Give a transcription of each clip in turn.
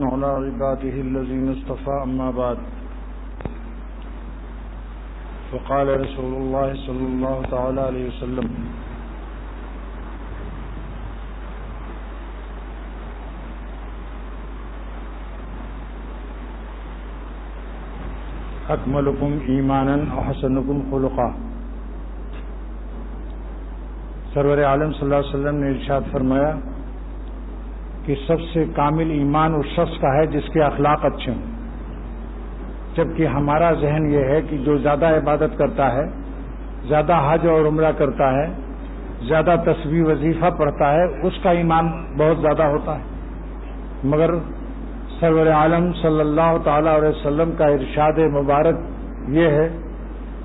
على عباده الذين اصطفى أما بعد فقال رسول الله صلى الله تعالى عليه وسلم اکملکم ایمانا احسنکم خلقا۔ سرور عالم صلی اللہ علیہ وسلم نے ارشاد فرمایا کہ سب سے کامل ایمان اس شخص کا ہے جس کے اخلاق اچھے ہوں، جبکہ ہمارا ذہن یہ ہے کہ جو زیادہ عبادت کرتا ہے، زیادہ حج اور عمرہ کرتا ہے، زیادہ تسبیح وظیفہ پڑھتا ہے، اس کا ایمان بہت زیادہ ہوتا ہے، مگر سرور عالم صلی اللہ تعالی علیہ وسلم کا ارشاد مبارک یہ ہے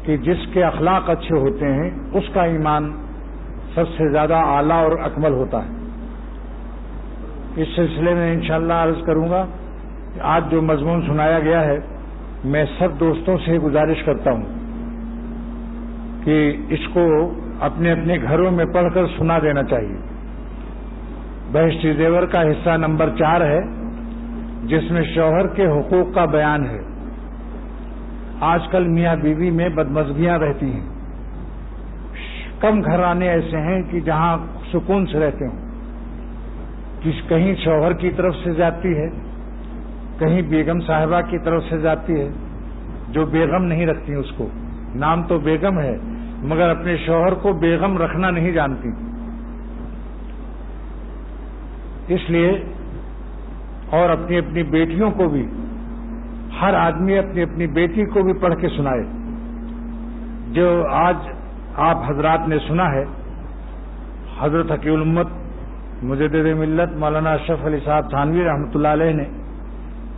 کہ جس کے اخلاق اچھے ہوتے ہیں اس کا ایمان سب سے زیادہ اعلیٰ اور اکمل ہوتا ہے۔ اس سلسلے میں انشاءاللہ عرض کروں گا کہ آج جو مضمون سنایا گیا ہے، میں سب دوستوں سے گزارش کرتا ہوں کہ اس کو اپنے اپنے گھروں میں پڑھ کر سنا دینا چاہیے۔ بہشتی زیور کا حصہ نمبر 4 ہے، جس میں شوہر کے حقوق کا بیان ہے۔ آج کل میاں بیوی میں بدمزگیاں رہتی ہیں، کم گھرانے ایسے ہیں کہ جہاں سکون سے رہتے ہوں۔ کہیں شوہر کی طرف سے زیادتی ہے، کہیں بیگم صاحبہ کی طرف سے زیادتی ہے، جو بیگم نہیں رکھتی اس کو، نام تو بیگم ہے مگر اپنے شوہر کو بیگم رکھنا نہیں جانتی۔ اس لیے اور اپنی اپنی بیٹیوں کو بھی، ہر آدمی اپنی اپنی بیٹی کو بھی پڑھ کے سنائے۔ جو آج آپ حضرات نے سنا ہے، حضرت حقیق الامت مجدد ملت مولانا اشرف علی صاحب تھانوی رحمۃ اللہ علیہ نے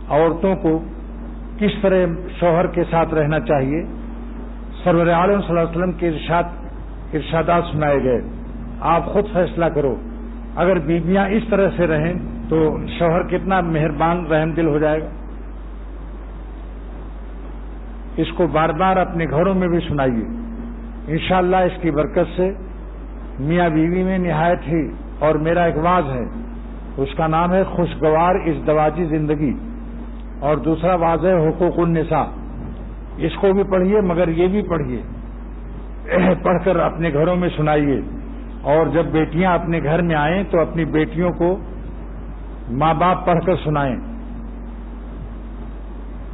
عورتوں کو کس طرح شوہر کے ساتھ رہنا چاہیے، سرور عالم صلی اللہ علیہ وسلم کے ارشادات سنائے گئے۔ آپ خود فیصلہ کرو، اگر بیویاں اس طرح سے رہیں تو شوہر کتنا مہربان رحم دل ہو جائے گا۔ اس کو بار بار اپنے گھروں میں بھی سنائیے، انشاءاللہ اس کی برکت سے میاں بیوی میں نہایت ہی، اور میرا ایک واز ہے، اس کا نام ہے خوشگوار ازدواجی زندگی، اور دوسرا واز ہے حقوق النساء۔ اس کو بھی پڑھیے مگر یہ بھی پڑھیے، پڑھ کر اپنے گھروں میں سنائیے، اور جب بیٹیاں اپنے گھر میں آئیں تو اپنی بیٹیوں کو ماں باپ پڑھ کر سنائیں،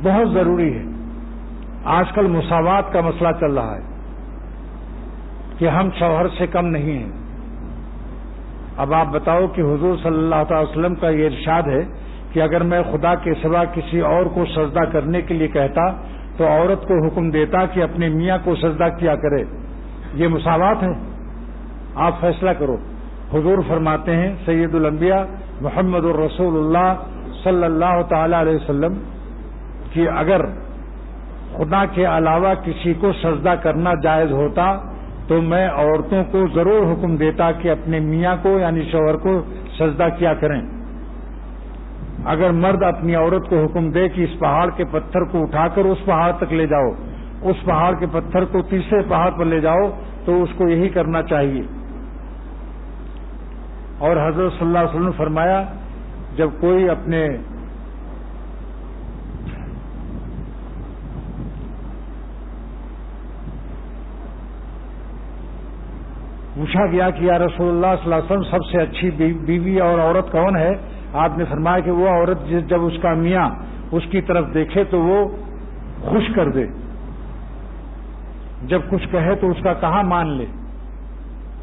بہت ضروری ہے۔ آج کل مساوات کا مسئلہ چل رہا ہے کہ ہم شوہر سے کم نہیں ہیں۔ اب آپ بتاؤ کہ حضور صلی اللہ تعالی وسلم کا یہ ارشاد ہے کہ اگر میں خدا کے سوا کسی اور کو سجدہ کرنے کے لیے کہتا تو عورت کو حکم دیتا کہ اپنے میاں کو سجدہ کیا کرے۔ یہ مساوات ہے؟ آپ فیصلہ کرو۔ حضور فرماتے ہیں سید الانبیاء محمد الرسول اللہ صلی اللہ تعالی علیہ وسلم کہ اگر خدا کے علاوہ کسی کو سجدہ کرنا جائز ہوتا تو میں عورتوں کو ضرور حکم دیتا کہ اپنے میاں کو یعنی شوہر کو سجدہ کیا کریں۔ اگر مرد اپنی عورت کو حکم دے کہ اس پہاڑ کے پتھر کو اٹھا کر اس پہاڑ تک لے جاؤ، اس پہاڑ کے پتھر کو تیسرے پہاڑ پر لے جاؤ، تو اس کو یہی کرنا چاہیے۔ اور حضرت صلی اللہ علیہ وسلم نے فرمایا جب کوئی اپنے پوچھا گیا کہ یا رسول اللہ صلی اللہ علیہ وسلم سب سے اچھی بیوی اور عورت کون ہے؟ آپ نے فرمایا کہ وہ عورت جب اس کا میاں اس کی طرف دیکھے تو وہ خوش کر دے، جب کچھ کہے تو اس کا کہا مان لے،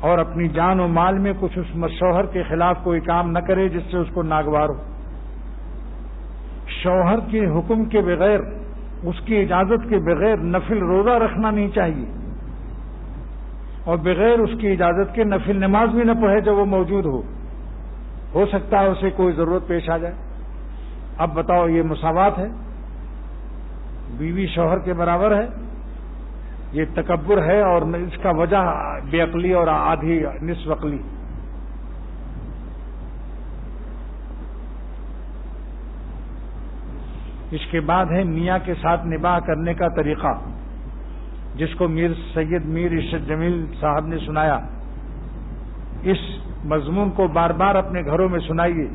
اور اپنی جان و مال میں کچھ اس شوہر کے خلاف کوئی کام نہ کرے جس سے اس کو ناگوار ہو۔ شوہر کے حکم کے بغیر، اس کی اجازت کے بغیر نفل روزہ رکھنا نہیں چاہیے، اور بغیر اس کی اجازت کے نفل نماز بھی نہ پڑھے جب وہ موجود ہو سکتا ہے اسے کوئی ضرورت پیش آ جائے۔ اب بتاؤ یہ مساوات ہے؟ بیوی شوہر کے برابر ہے؟ یہ تکبر ہے، اور اس کا وجہ بے عقلی اور آدھی نصف عقلی۔ اس کے بعد ہے میاں کے ساتھ نباہ کرنے کا طریقہ، جس کو سید میر عشرت جمیل صاحب نے سنایا۔ اس مضمون کو بار بار اپنے گھروں میں سنائیے۔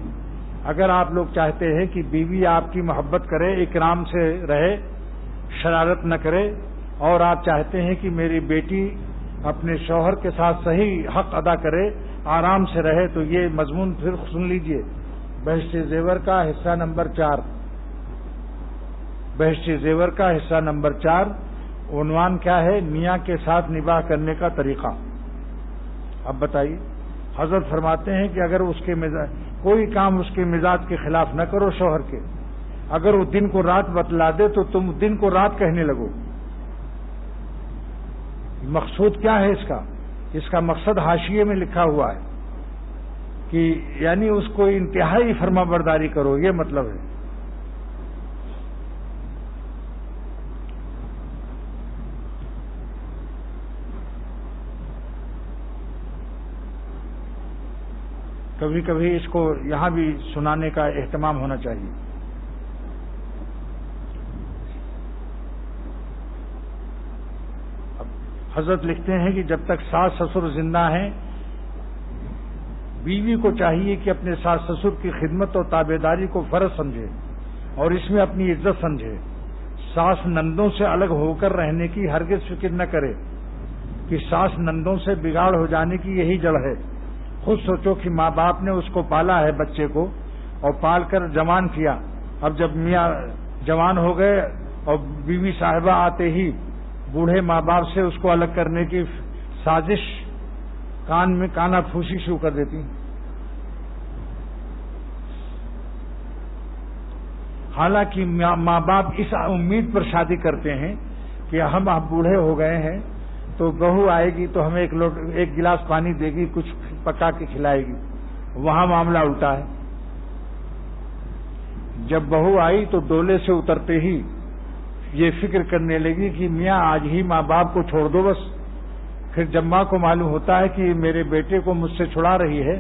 اگر آپ لوگ چاہتے ہیں کہ بیوی آپ کی محبت کرے، اکرام سے رہے، شرارت نہ کرے، اور آپ چاہتے ہیں کہ میری بیٹی اپنے شوہر کے ساتھ صحیح حق ادا کرے، آرام سے رہے، تو یہ مضمون پھر سن لیجئے، بہشت زیور کا حصہ نمبر 4، بہشت زیور کا حصہ نمبر 4، عنوان کیا ہے؟ میاں کے ساتھ نباہ کرنے کا طریقہ۔ اب بتائیے، حضرت فرماتے ہیں کہ اگر اس کے مزاج کوئی کام اس کے مزاج کے خلاف نہ کرو شوہر کے، اگر وہ دن کو رات بتلا دے تو تم دن کو رات کہنے لگو۔ مقصود کیا ہے اس کا؟ اس کا مقصد حاشیے میں لکھا ہوا ہے کہ یعنی اس کو انتہائی فرما برداری کرو، یہ مطلب ہے۔ کبھی کبھی اس کو یہاں بھی سنانے کا اہتمام ہونا چاہیے۔ حضرت لکھتے ہیں کہ جب تک ساس سسر زندہ ہیں، بیوی کو چاہیے کہ اپنے ساس سسر کی خدمت اور تابعداری کو فرض سمجھے اور اس میں اپنی عزت سمجھے۔ ساس نندوں سے الگ ہو کر رہنے کی ہرگز فکر نہ کرے کہ ساس نندوں سے بگاڑ ہو جانے کی یہی جڑ ہے۔ خود سوچو کہ ماں باپ نے اس کو پالا ہے، بچے کو، اور پال کر جوان کیا، اب جب میاں جوان ہو گئے اور بیوی صاحبہ آتے ہی بوڑھے ماں باپ سے اس کو الگ کرنے کی سازش کان میں کانا پھوسی شروع کر دیتی۔ حالانکہ ماں باپ اس امید پر شادی کرتے ہیں کہ ہم اب بوڑھے ہو گئے ہیں تو بہو آئے گی تو ہمیں ایک گلاس پانی دے گی، کچھ پکا کے کھلائے گی۔ وہاں معاملہ الٹا ہے۔ جب بہو آئی تو ڈولے سے اترتے ہی یہ فکر کرنے لگی کہ میاں آج ہی ماں باپ کو چھوڑ دو بس۔ پھر جب ماں کو معلوم ہوتا ہے کہ میرے بیٹے کو مجھ سے چھڑا رہی ہے،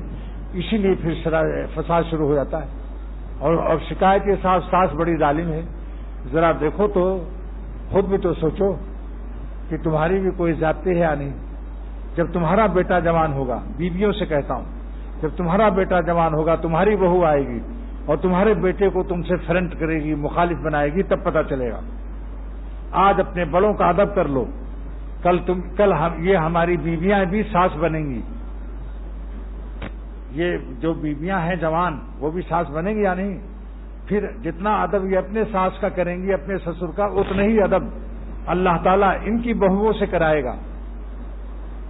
اسی لیے پھر فساد شروع ہو جاتا ہے۔ اور شکایت کے ساتھ ساس بڑی ظالم ہے۔ ذرا دیکھو تو، خود بھی تو سوچو کہ تمہاری بھی کوئی ضابطے ہے یا نہیں۔ جب تمہارا بیٹا جوان ہوگا، بیویوں سے کہتا ہوں، جب تمہارا بیٹا جوان ہوگا، تمہاری بہو آئے گی اور تمہارے بیٹے کو تم سے فرنٹ کرے گی، مخالف بنائے گی، تب پتہ چلے گا۔ آج اپنے بڑوں کا ادب کر لو، کل یہ ہماری بیویاں بھی ساس بنیں گی۔ یہ جو بیویاں ہیں جوان، وہ بھی ساس بنیں گی یا نہیں؟ پھر جتنا ادب یہ اپنے ساس کا کریں گی، اپنے سسر کا، اتنا ہی ادب اللہ تعالیٰ ان کی بہوؤں سے کرائے گا۔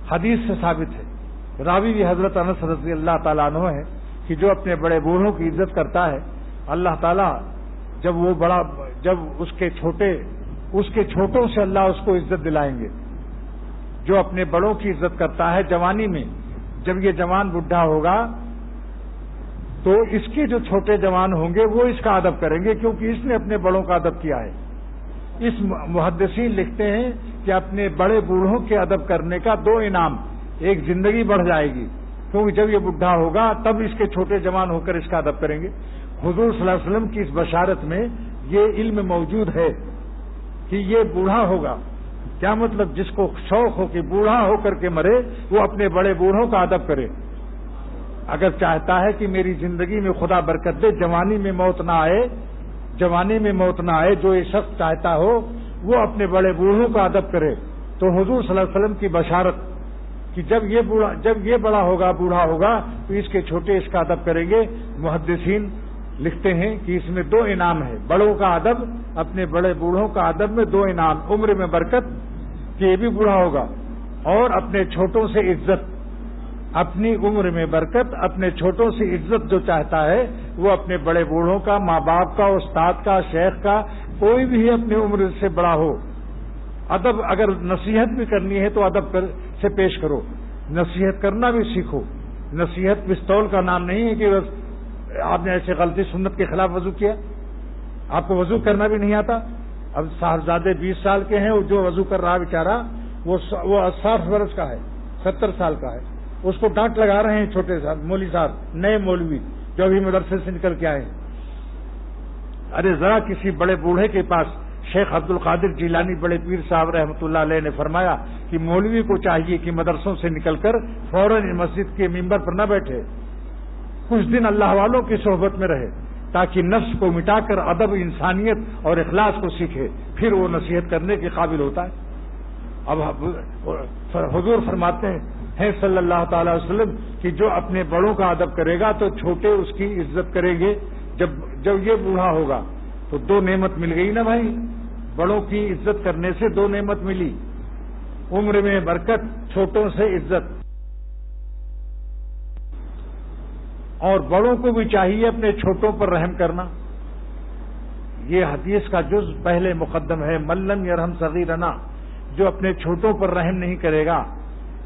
حدیث سے ثابت ہے، راوی بھی حضرت انس رضی اللہ تعالیٰ عنہ ہے کہ جو اپنے بڑے بوڑھوں کی عزت کرتا ہے، اللہ تعالیٰ جب اس کے چھوٹوں سے اللہ اس کو عزت دلائیں گے۔ جو اپنے بڑوں کی عزت کرتا ہے جوانی میں، جب یہ جوان بڈھا ہوگا تو اس کے جو چھوٹے جوان ہوں گے وہ اس کا ادب کریں گے، کیونکہ اس نے اپنے بڑوں کا ادب کیا ہے۔ اس محدثین لکھتے ہیں کہ اپنے بڑے بوڑھوں کے ادب کرنے کا 2 انعام، ایک زندگی بڑھ جائے گی، کیونکہ جب یہ بڈھا ہوگا تب اس کے چھوٹے جوان ہو کر اس کا ادب کریں گے۔ حضور صلی اللہ علیہ وسلم کی اس بشارت میں یہ علم موجود ہے کہ یہ بوڑھا ہوگا۔ کیا مطلب؟ جس کو شوق ہو کہ بوڑھا ہو کر کے مرے، وہ اپنے بڑے بوڑھوں کا ادب کرے۔ اگر چاہتا ہے کہ میری زندگی میں خدا برکت دے، جوانی میں موت نہ آئے، جو یہ شخص چاہتا ہو وہ اپنے بڑے بوڑھوں کا ادب کرے۔ تو حضور صلی اللہ علیہ وسلم کی بشارت کہ جب یہ بڑا ہوگا، بوڑھا ہوگا، تو اس کے چھوٹے اس کا ادب کریں گے۔ محدثین لکھتے ہیں کہ اس میں 2 انعام ہے، بڑوں کا ادب، اپنے بڑے بوڑھوں کا ادب میں 2 انعام، عمر میں برکت کہ یہ بھی بوڑھا ہوگا، اور اپنے چھوٹوں سے عزت، اپنی عمر میں برکت، اپنے چھوٹوں سے عزت جو چاہتا ہے وہ اپنے بڑے بوڑھوں کا، ماں باپ کا، استاد کا، شیخ کا، کوئی بھی اپنی عمر سے بڑا ہو، ادب اگر نصیحت بھی کرنی ہے تو ادب سے پیش کرو، نصیحت کرنا بھی سیکھو۔ نصیحت پستول کا نام نہیں ہے کہ بس آپ نے ایسے غلطی سنت کے خلاف وضو کیا، آپ کو وضو کرنا بھی نہیں آتا۔ اب صاحبزادے 20 سال کے ہیں، جو وضو کر رہا بیچارہ وہ 60 برس کا ہے، 70 سال کا ہے، اس کو ڈانٹ لگا رہے ہیں چھوٹے صاحب، مولوی صاحب، نئے مولوی جو ابھی مدرسے سے نکل کے آئے ہیں۔ ارے ذرا کسی بڑے بوڑھے کے پاس، شیخ عبد القادر جیلانی بڑے پیر صاحب رحمۃ اللہ علیہ نے فرمایا کہ مولوی کو چاہیے کہ مدرسوں سے نکل کر فوراً مسجد کے ممبر پر نہ بیٹھے، کچھ دن اللہ والوں کی صحبت میں رہے تاکہ نفس کو مٹا کر ادب، انسانیت اور اخلاص کو سیکھے، پھر وہ نصیحت کرنے کے قابل ہوتا ہے۔ اب حضور فرماتے ہیں صلی اللہ تعالی وسلم کہ جو اپنے بڑوں کا ادب کرے گا تو چھوٹے اس کی عزت کریں گے۔ جب یہ بوڑھا ہوگا تو دو نعمت مل گئی نا بھائی، بڑوں کی عزت کرنے سے دو نعمت ملی، عمر میں برکت، چھوٹوں سے عزت۔ اور بڑوں کو بھی چاہیے اپنے چھوٹوں پر رحم کرنا۔ یہ حدیث کا جز پہلے مقدم ہے، من لم یرحم صغیرنا، جو اپنے چھوٹوں پر رحم نہیں کرے گا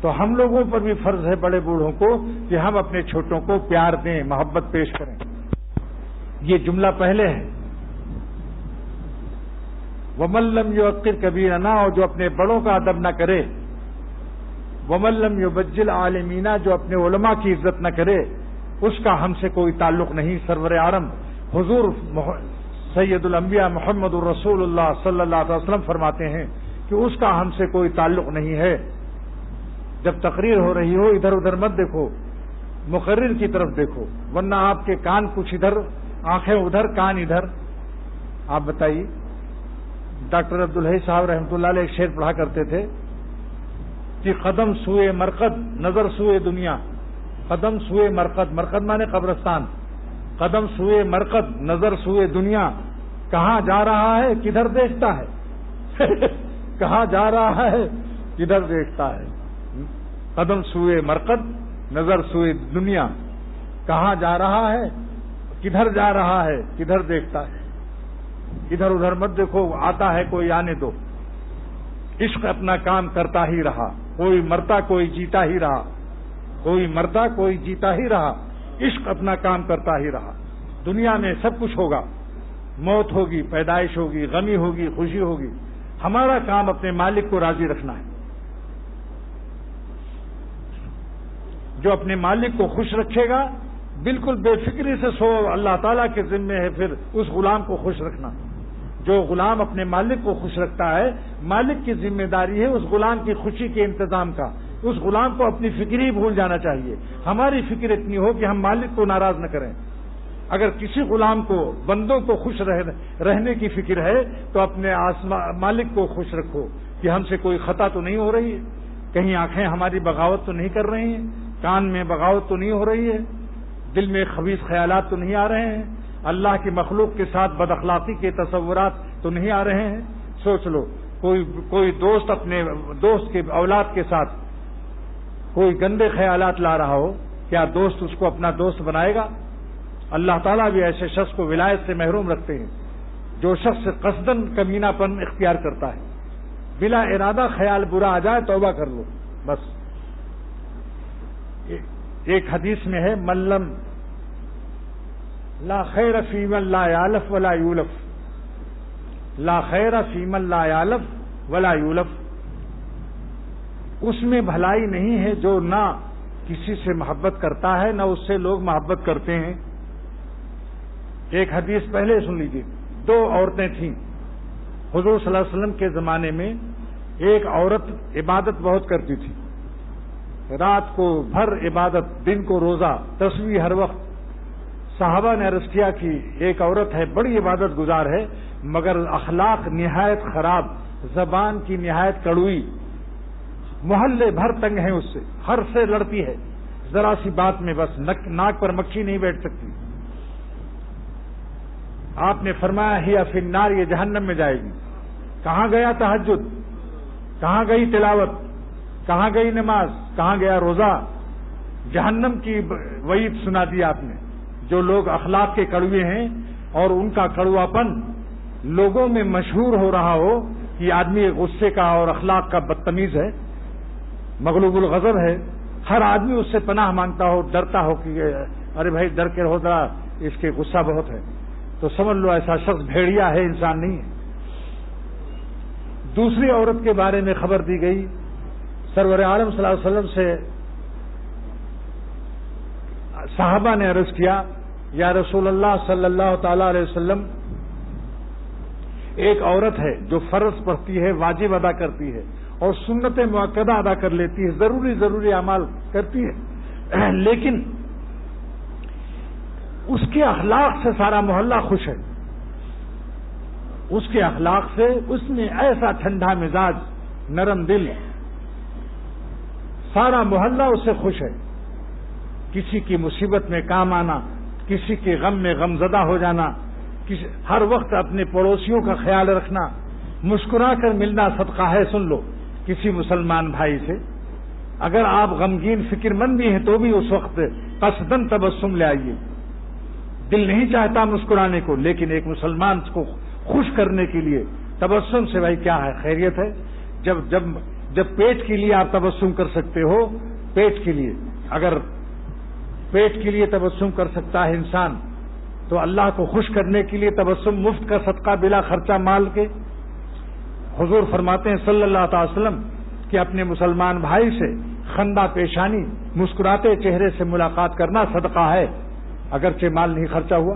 تو ہم لوگوں پر بھی فرض ہے بڑے بوڑھوں کو کہ ہم اپنے چھوٹوں کو پیار دیں، محبت پیش کریں۔ یہ جملہ پہلے ہے، ومن لم یوقر کبیرنا، اور جو اپنے بڑوں کا ادب نہ کرے، ومن لم یبجل عالمینا، جو اپنے علماء کی عزت نہ کرے، اس کا ہم سے کوئی تعلق نہیں۔ سرور عالم حضور سید الانبیاء محمد الرسول اللہ صلی اللہ علیہ وسلم فرماتے ہیں کہ اس کا ہم سے کوئی تعلق نہیں ہے۔ جب تقریر ہو رہی ہو ادھر ادھر مت دیکھو، مقرر کی طرف دیکھو، ورنہ آپ کے کان کچھ ادھر، آنکھیں ادھر، کان ادھر۔ آپ بتائیے، ڈاکٹر عبدالحی صاحب رحمۃ اللہ علیہ ایک شعر پڑھا کرتے تھے کہ قدم سوئے مرقد نظر سوئے دنیا، قدم سوئے مرقد، مرقد مانے قبرستان، قدم سوئے مرقد نظر سوئے دنیا، کہاں جا رہا ہے کدھر دیکھتا ہے کہاں جا رہا ہے کدھر دیکھتا ہے، قدم سوئے مرقد نظر سوئے دنیا، کہاں جا رہا ہے کدھر جا رہا ہے کدھر دیکھتا ہے۔ ادھر ادھر مت دیکھو، آتا ہے کوئی آنے دو۔ عشق اپنا کام کرتا ہی رہا، کوئی مرتا کوئی جیتا ہی رہا، کوئی مرتا کوئی جیتا ہی رہا، عشق اپنا کام کرتا ہی رہا۔ دنیا میں سب کچھ ہوگا، موت ہوگی، پیدائش ہوگی، غمی ہوگی، خوشی ہوگی، ہمارا کام اپنے مالک کو راضی رکھنا ہے۔ جو اپنے مالک کو خوش رکھے گا، بالکل بے فکری سے سو، اللہ تعالیٰ کے ذمے ہے پھر اس غلام کو خوش رکھنا۔ جو غلام اپنے مالک کو خوش رکھتا ہے، مالک کی ذمہ داری ہے اس غلام کی خوشی کے انتظام کا۔ اس غلام کو اپنی فکر ہی بھول جانا چاہیے، ہماری فکر اتنی ہو کہ ہم مالک کو ناراض نہ کریں۔ اگر کسی غلام کو، بندوں کو خوش رہنے کی فکر ہے تو اپنے مالک کو خوش رکھو کہ ہم سے کوئی خطا تو نہیں ہو رہی ہے، کہیں آنکھیں ہماری بغاوت تو نہیں کر رہی ہیں، کان میں بغاوت تو نہیں ہو رہی ہے، دل میں خبیث خیالات تو نہیں آ رہے ہیں، اللہ کی مخلوق کے ساتھ بد اخلاقی کے تصورات تو نہیں آ رہے ہیں۔ سوچ لو، کوئی دوست اپنے دوست کے اولاد کے ساتھ کوئی گندے خیالات لا رہا ہو، کیا دوست اس کو اپنا دوست بنائے گا؟ اللہ تعالیٰ بھی ایسے شخص کو ولایت سے محروم رکھتے ہیں۔ جو شخص قصداً کمینہ پن اختیار کرتا ہے، بلا ارادہ خیال برا آ جائے توبہ کر لو بس۔ ایک حدیث میں ہے، ملم لا خیر فی من لا یالف ولا یولف، لا خیر فی من لا یالف ولا یولف، اس میں بھلائی نہیں ہے جو نہ کسی سے محبت کرتا ہے نہ اس سے لوگ محبت کرتے ہیں۔ ایک حدیث پہلے سن لیجیے، دو عورتیں تھیں حضور صلی اللہ علیہ وسلم کے زمانے میں۔ ایک عورت عبادت بہت کرتی تھی، رات کو بھر عبادت، دن کو روزہ، تسبیح ہر وقت۔ صحابہ نے عرض کیا کہ ایک عورت ہے، بڑی عبادت گزار ہے، مگر اخلاق نہایت خراب، زبان کی نہایت کڑوئی، محلے بھر تنگ ہیں اس سے، ہر سے لڑتی ہے، ذرا سی بات میں بس ناک پر مکھی نہیں بیٹھ سکتی۔ آپ نے فرمایا ہی فی النار، یہ جہنم میں جائے گی۔ کہاں گیا تہجد، کہاں گئی تلاوت، کہاں گئی نماز، کہاں گیا روزہ؟ جہنم کی وعید سنا دی آپ نے۔ جو لوگ اخلاق کے کڑوے ہیں اور ان کا کڑواپن لوگوں میں مشہور ہو رہا ہو کہ آدمی غصے کا اور اخلاق کا بدتمیز ہے، مغلوب الغضب ہے، ہر آدمی اس سے پناہ مانگتا ہو، ڈرتا ہو کہ ارے بھائی ڈر کے رہو ذرا، اس کے غصہ بہت ہے، تو سمجھ لو ایسا شخص بھیڑیا ہے، انسان نہیں ہے۔ دوسری عورت کے بارے میں خبر دی گئی، سرور عالم صلی اللہ علیہ وسلم سے صحابہ نے عرض کیا، یا رسول اللہ صلی اللہ تعالی علیہ وسلم، ایک عورت ہے جو فرض پڑھتی ہے، واجب ادا کرتی ہے اور سنت مؤکدہ ادا کر لیتی ہے، ضروری اعمال کرتی ہے، لیکن اس کے اخلاق سے سارا محلہ خوش ہے. اس کے اخلاق سے اس نے ایسا ٹھنڈا مزاج، نرم دل، سارا محلہ اس سے خوش ہے. کسی کی مصیبت میں کام آنا، کسی کے غم میں غم زدہ ہو جانا، ہر وقت اپنے پڑوسیوں کا خیال رکھنا، مسکرا کر ملنا صدقہ ہے. سن لو کسی مسلمان بھائی سے اگر آپ غمگین فکر مند بھی ہیں تو بھی اس وقت قصدن تبسم لے آئیے. دل نہیں چاہتا مسکرانے کو، لیکن ایک مسلمان کو خوش کرنے کے لیے تبسم سے بھائی کیا ہے، خیریت ہے. جب پیٹ کے لیے آپ تبسم کر سکتے ہو، پیٹ کے لیے، اگر پیٹ کے لیے تبسم کر سکتا ہے انسان تو اللہ کو خوش کرنے کے لیے تبسم مفت کا صدقہ بلا خرچہ مال کے. حضور فرماتے ہیں صلی اللہ تعالی وسلم کہ اپنے مسلمان بھائی سے خندہ پیشانی، مسکراتے چہرے سے ملاقات کرنا صدقہ ہے، اگرچہ مال نہیں خرچہ ہوا.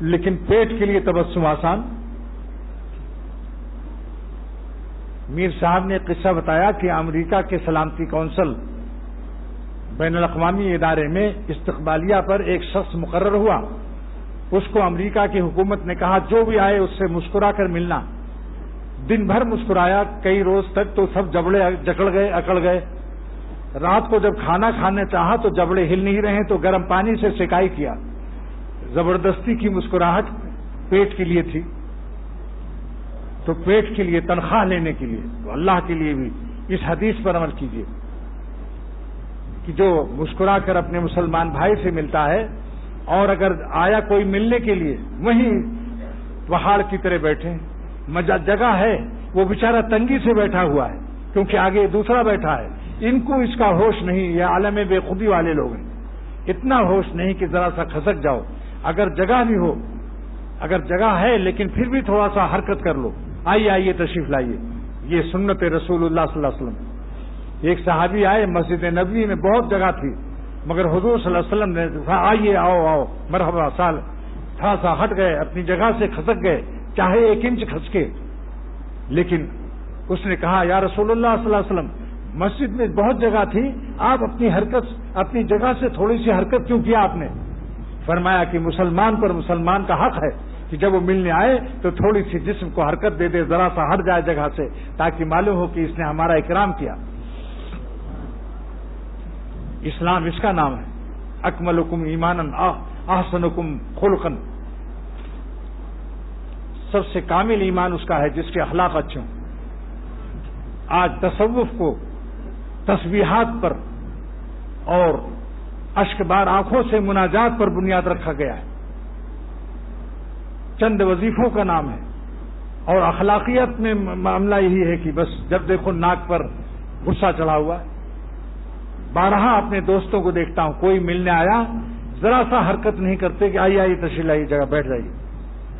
لیکن پیٹ کے لیے تبسم آسان. میر صاحب نے قصہ بتایا کہ امریکہ کے سلامتی کونسل بین الاقوامی ادارے میں استقبالیہ پر ایک شخص مقرر ہوا. اس کو امریکہ کی حکومت نے کہا جو بھی آئے اس سے مسکرا کر ملنا. دن بھر مسکرایا، کئی روز تک تو سب جبڑے جکڑ گئے، اکڑ گئے. رات کو جب کھانا کھانے چاہا تو جبڑے ہل نہیں رہے تو گرم پانی سے سکائی کیا. زبردستی کی مسکراہٹ پیٹ کے لیے تھی، تو پیٹ کے لیے تنخواہ لینے کے لیے تو اللہ کے لیے بھی اس حدیث پر عمل کیجیے کہ جو مسکرا کر اپنے مسلمان بھائی سے ملتا ہے، اور اگر آیا کوئی ملنے کے لیے وہیں پہاڑ کی طرح بیٹھے، جگہ ہے وہ بیچارہ تنگی سے بیٹھا ہوا ہے کیونکہ آگے دوسرا بیٹھا ہے. ان کو اس کا ہوش نہیں، یہ عالم بے خودی والے لوگ ہیں. اتنا ہوش نہیں کہ ذرا سا کھسک جاؤ. اگر جگہ بھی ہو، اگر جگہ ہے لیکن پھر بھی تھوڑا سا حرکت کر لو، آئیے تشریف لائیے. یہ سنت رسول اللہ صلی اللہ علیہ وسلم. ایک صحابی آئے، مسجد نبوی میں بہت جگہ تھی مگر حضور صلی اللہ علیہ وسلم نے آئیے، آؤ مرحبا سال، تھوڑا سا ہٹ گئے، اپنی جگہ سے کھسک گئے، چاہے 1 انچ کھسکے. لیکن اس نے کہا یا رسول اللہ صلی اللہ علیہ وسلم مسجد میں بہت جگہ تھی، آپ اپنی جگہ سے تھوڑی سی حرکت کیوں کیا آپ نے؟ فرمایا کہ مسلمان پر مسلمان کا حق ہے کہ جب وہ ملنے آئے تو تھوڑی سی جسم کو حرکت دے دے، ذرا سا ہٹ جائے جگہ سے تاکہ معلوم ہو کہ اس نے ہمارا اکرام کیا. اسلام اس کا نام ہے. اکملکم ایمانن احسنکم خلقن. سب سے کامل ایمان اس کا ہے جس کے اخلاق اچھے ہوں. آج تصوف کو تسبیحات پر اور اشک بار آنکھوں سے مناجات پر بنیاد رکھا گیا ہے. چند وظیفوں کا نام ہے اور اخلاقیت میں معاملہ یہی ہے کہ بس جب دیکھو ناک پر غصہ چڑھا ہوا ہے. بارہا اپنے دوستوں کو دیکھتا ہوں، کوئی ملنے آیا ذرا سا حرکت نہیں کرتے کہ آئیے تشریف لائیے، جگہ بیٹھ جائیے.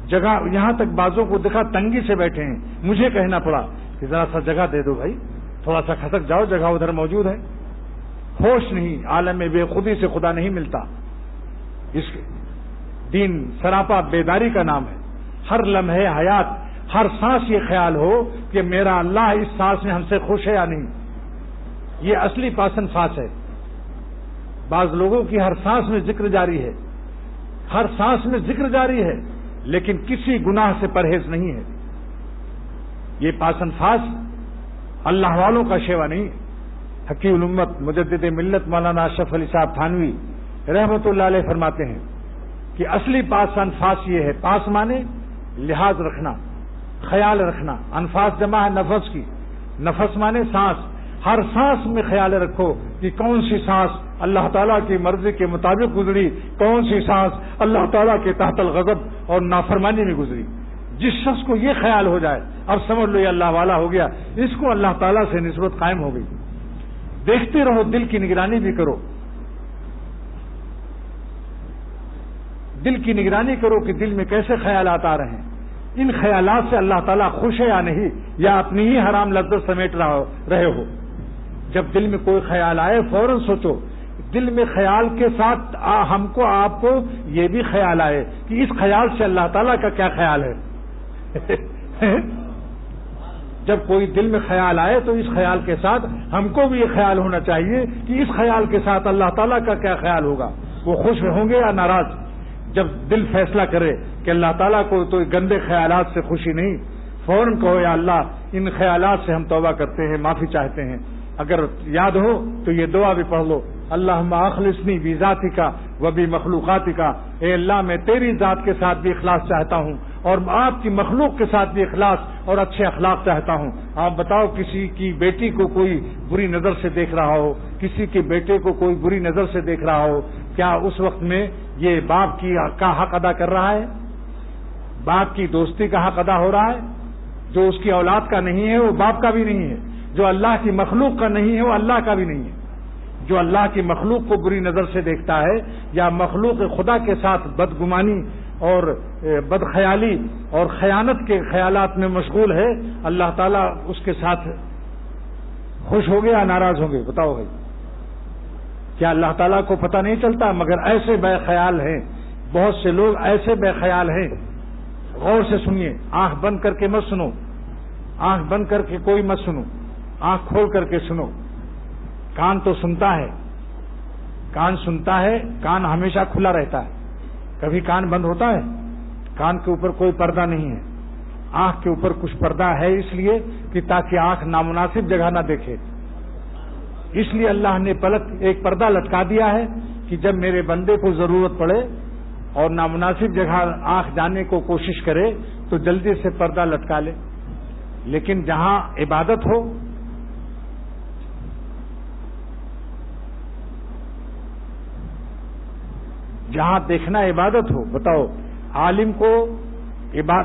جگہ یہاں تک بازوں کو دیکھا تنگی سے بیٹھے ہیں، مجھے کہنا پڑا کہ ذرا سا جگہ دے دو بھائی، تھوڑا سا کھسک جاؤ، جگہ ادھر موجود ہے. ہوش نہیں، عالم بے خودی سے خدا نہیں ملتا. اس دین سراپا بیداری کا نام ہے. ہر لمحے حیات، ہر سانس یہ خیال ہو کہ میرا اللہ اس سانس میں ہم سے خوش ہے یا نہیں. یہ اصلی پاسن سانس ہے. بعض لوگوں کی ہر سانس میں ذکر جاری ہے، ہر سانس میں ذکر جاری ہے لیکن کسی گناہ سے پرہیز نہیں ہے. یہ پاسن سانس اللہ والوں کا شیوا نہیں. حکیم الامت مجدد ملت مولانا اشرف علی صاحب تھانوی رحمۃ اللہ علیہ فرماتے ہیں کہ اصلی پاس انفاس یہ ہے. پاس مانے لحاظ رکھنا، خیال رکھنا. انفاس جمع ہے نفس کی، نفس مانے سانس. ہر سانس میں خیال رکھو کہ کون سی سانس اللہ تعالیٰ کی مرضی کے مطابق گزری، کون سی سانس اللہ تعالیٰ کے تحت الغضب اور نافرمانی میں گزری. جس شخص کو یہ خیال ہو جائے اب سمجھ لو یہ اللہ والا ہو گیا، اس کو اللہ تعالیٰ سے نسبت قائم ہو گئی. دیکھتے رہو، دل کی نگرانی بھی کرو. دل کی نگرانی کرو کہ دل میں کیسے خیالات آ رہے ہیں. ان خیالات سے اللہ تعالیٰ خوش ہے یا نہیں، یا اپنی ہی حرام لذت سمیٹ رہے ہو. جب دل میں کوئی خیال آئے فوراً سوچو. دل میں خیال کے ساتھ ہم کو آپ کو یہ بھی خیال آئے کہ اس خیال سے اللہ تعالیٰ کا کیا خیال ہے. جب کوئی دل میں خیال آئے تو اس خیال کے ساتھ ہم کو بھی یہ خیال ہونا چاہیے کہ اس خیال کے ساتھ اللہ تعالیٰ کا کیا خیال ہوگا. وہ خوش ہوں گے یا ناراض؟ جب دل فیصلہ کرے کہ اللہ تعالیٰ کو تو گندے خیالات سے خوشی نہیں، فوراً کہو یا اللہ ان خیالات سے ہم توبہ کرتے ہیں، معافی چاہتے ہیں۔ اگر یاد ہو تو یہ دعا بھی پڑھ لو، اللہم اخلصنی بذاتک و بمخلوقاتک، اے اللہ میں تیری ذات کے ساتھ بھی اخلاص چاہتا ہوں اور آپ کی مخلوق کے ساتھ بھی اخلاص اور اچھے اخلاق چاہتا ہوں۔ آپ بتاؤ کسی کی بیٹی کو کوئی بری نظر سے دیکھ رہا ہو، کسی کے بیٹے کو کوئی بری نظر سے دیکھ رہا ہو، کیا اس وقت میں یہ باپ کا حق ادا کر رہا ہے؟ باپ کی دوستی کا حق ادا ہو رہا ہے؟ جو اس کی اولاد کا نہیں ہے وہ باپ کا بھی نہیں ہے، جو اللہ کی مخلوق کا نہیں ہے وہ اللہ کا بھی نہیں ہے۔ جو اللہ کی مخلوق کو بری نظر سے دیکھتا ہے یا مخلوق خدا کے ساتھ بدگمانی اور بدخیالی اور خیانت کے خیالات میں مشغول ہے، اللہ تعالیٰ اس کے ساتھ خوش ہو گے یا ناراض ہوں گے؟ بتاؤ بھائی، کیا اللہ تعالیٰ کو پتہ نہیں چلتا؟ مگر ایسے بے خیال ہیں، بہت سے لوگ ایسے بے خیال ہیں۔ غور سے سنیے، آنکھ بند کر کے مت سنو، آنکھ بند کر کے کوئی مت سنو، آنکھ کھول کر کے سنو۔ کان تو سنتا ہے، کان سنتا ہے، کان ہمیشہ کھلا رہتا ہے، کبھی کان بند ہوتا ہے؟ کان کے اوپر کوئی پردہ نہیں ہے، آنکھ کے اوپر کچھ پردہ ہے اس لیے کہ تاکہ آنکھ نامناسب جگہ نہ دیکھے۔ اس لیے اللہ نے ایک پردہ لٹکا دیا ہے کہ جب میرے بندے کو ضرورت پڑے اور نامناسب جگہ آنکھ جانے کو کوشش کرے تو جلدی سے پردہ لٹکا لے۔ لیکن جہاں عبادت ہو، جہاں دیکھنا عبادت ہو، بتاؤ عالم کو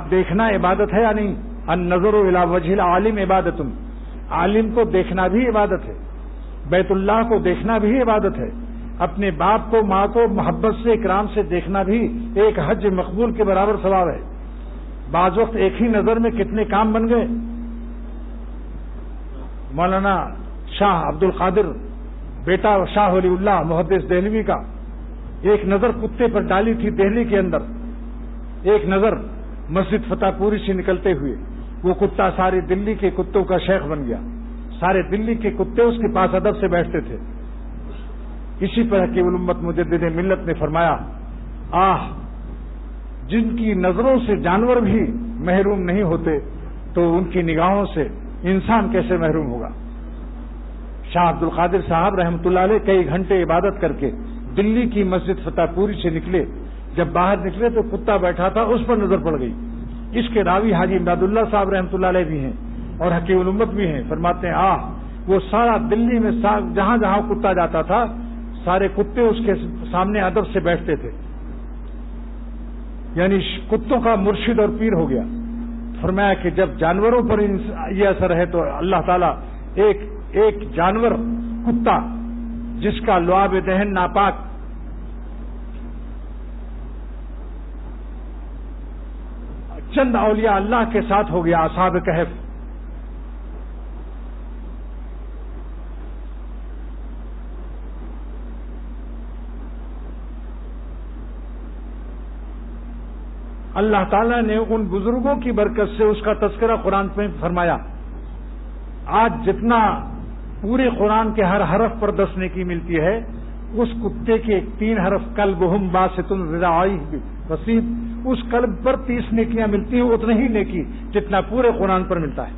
دیکھنا عبادت ہے یا نہیں؟ النظر الی وجہ العالم عبادت، عالم کو دیکھنا بھی عبادت ہے، بیت اللہ کو دیکھنا بھی عبادت ہے، اپنے باپ کو ماں کو محبت سے اکرام سے دیکھنا بھی ایک حج مقبول کے برابر ثواب ہے۔ بعض وقت ایک ہی نظر میں کتنے کام بن گئے۔ مولانا شاہ عبد القادر بیٹا شاہ ولی اللہ محدث دہلوی کا ایک نظر کتے پر ڈالی تھی دہلی کے اندر، ایک نظر مسجد فتح پوری سے نکلتے ہوئے وہ کتا ساری دلی کے کتوں کا شیخ بن گیا، سارے دلی کے کتے اس کے پاس ادب سے بیٹھتے تھے۔ اسی پر حکیم الامت مجدد ملت نے فرمایا، جن کی نظروں سے جانور بھی محروم نہیں ہوتے تو ان کی نگاہوں سے انسان کیسے محروم ہوگا۔ شاہ عبد القادر صاحب رحمۃ اللہ علیہ کئی گھنٹے عبادت کر کے دلی کی مسجد فتح پوری سے نکلے، جب باہر نکلے تو کتا بیٹھا تھا، اس پر نظر پڑ گئی۔ اس کے راوی حاجی امداد اللہ صاحب رحمۃ اللہ علیہ بھی ہیں اور حکیم الامت بھی ہیں، فرماتے ہیں وہ سارا دلی میں جہاں جہاں کتا جاتا تھا سارے کتے اس کے سامنے ادب سے بیٹھتے تھے، یعنی کتوں کا مرشد اور پیر ہو گیا۔ فرمایا کہ جب جانوروں پر یہ اثر ہے تو اللہ تعالیٰ ایک جانور کتا جس کا لعاب دہن ناپاک چند اولیاء اللہ کے ساتھ ہو گیا، اصحاب کہف، اللہ تعالیٰ نے ان بزرگوں کی برکت سے اس کا تذکرہ قرآن میں فرمایا۔ آج جتنا پورے قرآن کے ہر حرف پر 10 نیکی ملتی ہے، اس کتے کے 3 حرف قلبہم باسط ذراعیہ وسیط، اس قلب پر 30 نیکیاں ملتی ہیں، اتنا ہی نیکی جتنا پورے قرآن پر ملتا ہے۔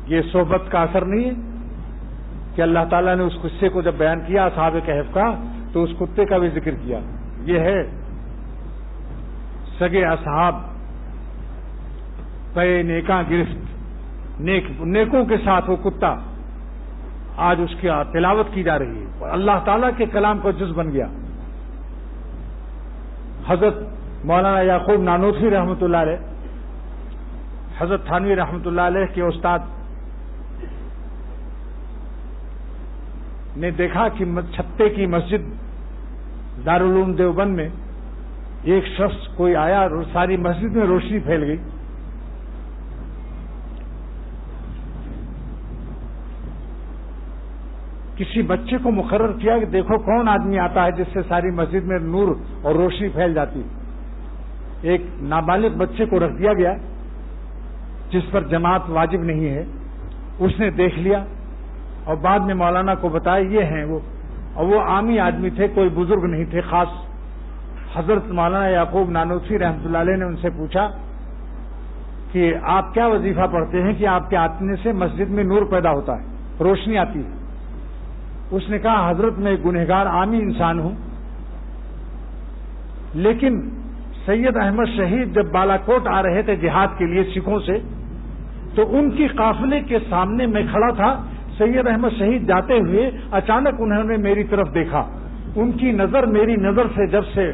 یہ صحبت کا اثر نہیں ہے کہ اللہ تعالیٰ نے اس قصے کو جب بیان کیا اصحاب کہف کا تو اس کتے کا بھی ذکر کیا۔ یہ ہے سگے اصحاب پے نیکاں گرفت، نیکوں کے ساتھ وہ کتا آج اس کی تلاوت کی جا رہی ہے اور اللہ تعالیٰ کے کلام کا جز بن گیا۔ حضرت مولانا یعقوب نانوتوی رحمۃ اللہ علیہ، حضرت تھانوی رحمۃ اللہ علیہ کے استاد نے دیکھا کہ چھتے کی مسجد دارالعلوم دیوبند میں ایک شخص کوئی آیا، ساری مسجد میں روشنی پھیل گئی۔ کسی بچے کو مقرر کیا کہ دیکھو کون آدمی آتا ہے جس سے ساری مسجد میں نور اور روشنی پھیل جاتی ہے۔ ایک نابالغ بچے کو رکھ دیا گیا جس پر جماعت واجب نہیں ہے، اس نے دیکھ لیا اور بعد میں مولانا کو بتایا یہ ہیں وہ اور وہ عامی آدمی تھے، کوئی بزرگ نہیں تھے خاص. حضرت مولانا یعقوب نانوتوی رحمۃ اللہ علیہ نے ان سے پوچھا کہ آپ کیا وظیفہ پڑھتے ہیں کہ آپ کے آنے سے مسجد میں نور پیدا ہوتا ہے، روشنی آتی ہے؟ اس نے کہا حضرت میں گنہگار عامی انسان ہوں، لیکن سید احمد شہید جب بالا کوٹ آ رہے تھے جہاد کے لیے سکھوں سے، تو ان کی قافلے کے سامنے میں کھڑا تھا. سید احمد شہید جاتے ہوئے اچانک انہوں نے میری طرف دیکھا. ان کی نظر میری نظر سے جب سے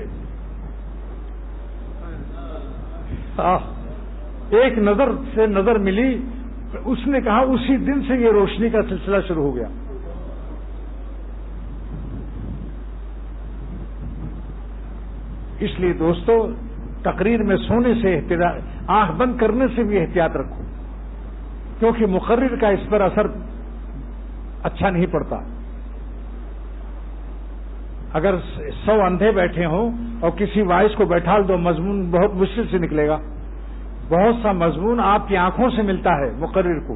ایک نظر سے نظر ملی، اس نے کہا اسی دن سے یہ روشنی کا سلسلہ شروع ہو گیا. اس لیے دوستو، تقریر میں سونے سے آنکھ بند کرنے سے بھی احتیاط رکھو، کیونکہ مقرر کا اس پر اثر اچھا نہیں پڑتا. اگر 100 اندھے بیٹھے ہوں اور کسی وائس کو بیٹھا دو، مضمون بہت مشکل سے نکلے گا. بہت سا مضمون آپ کی آنکھوں سے ملتا ہے. مقرر کو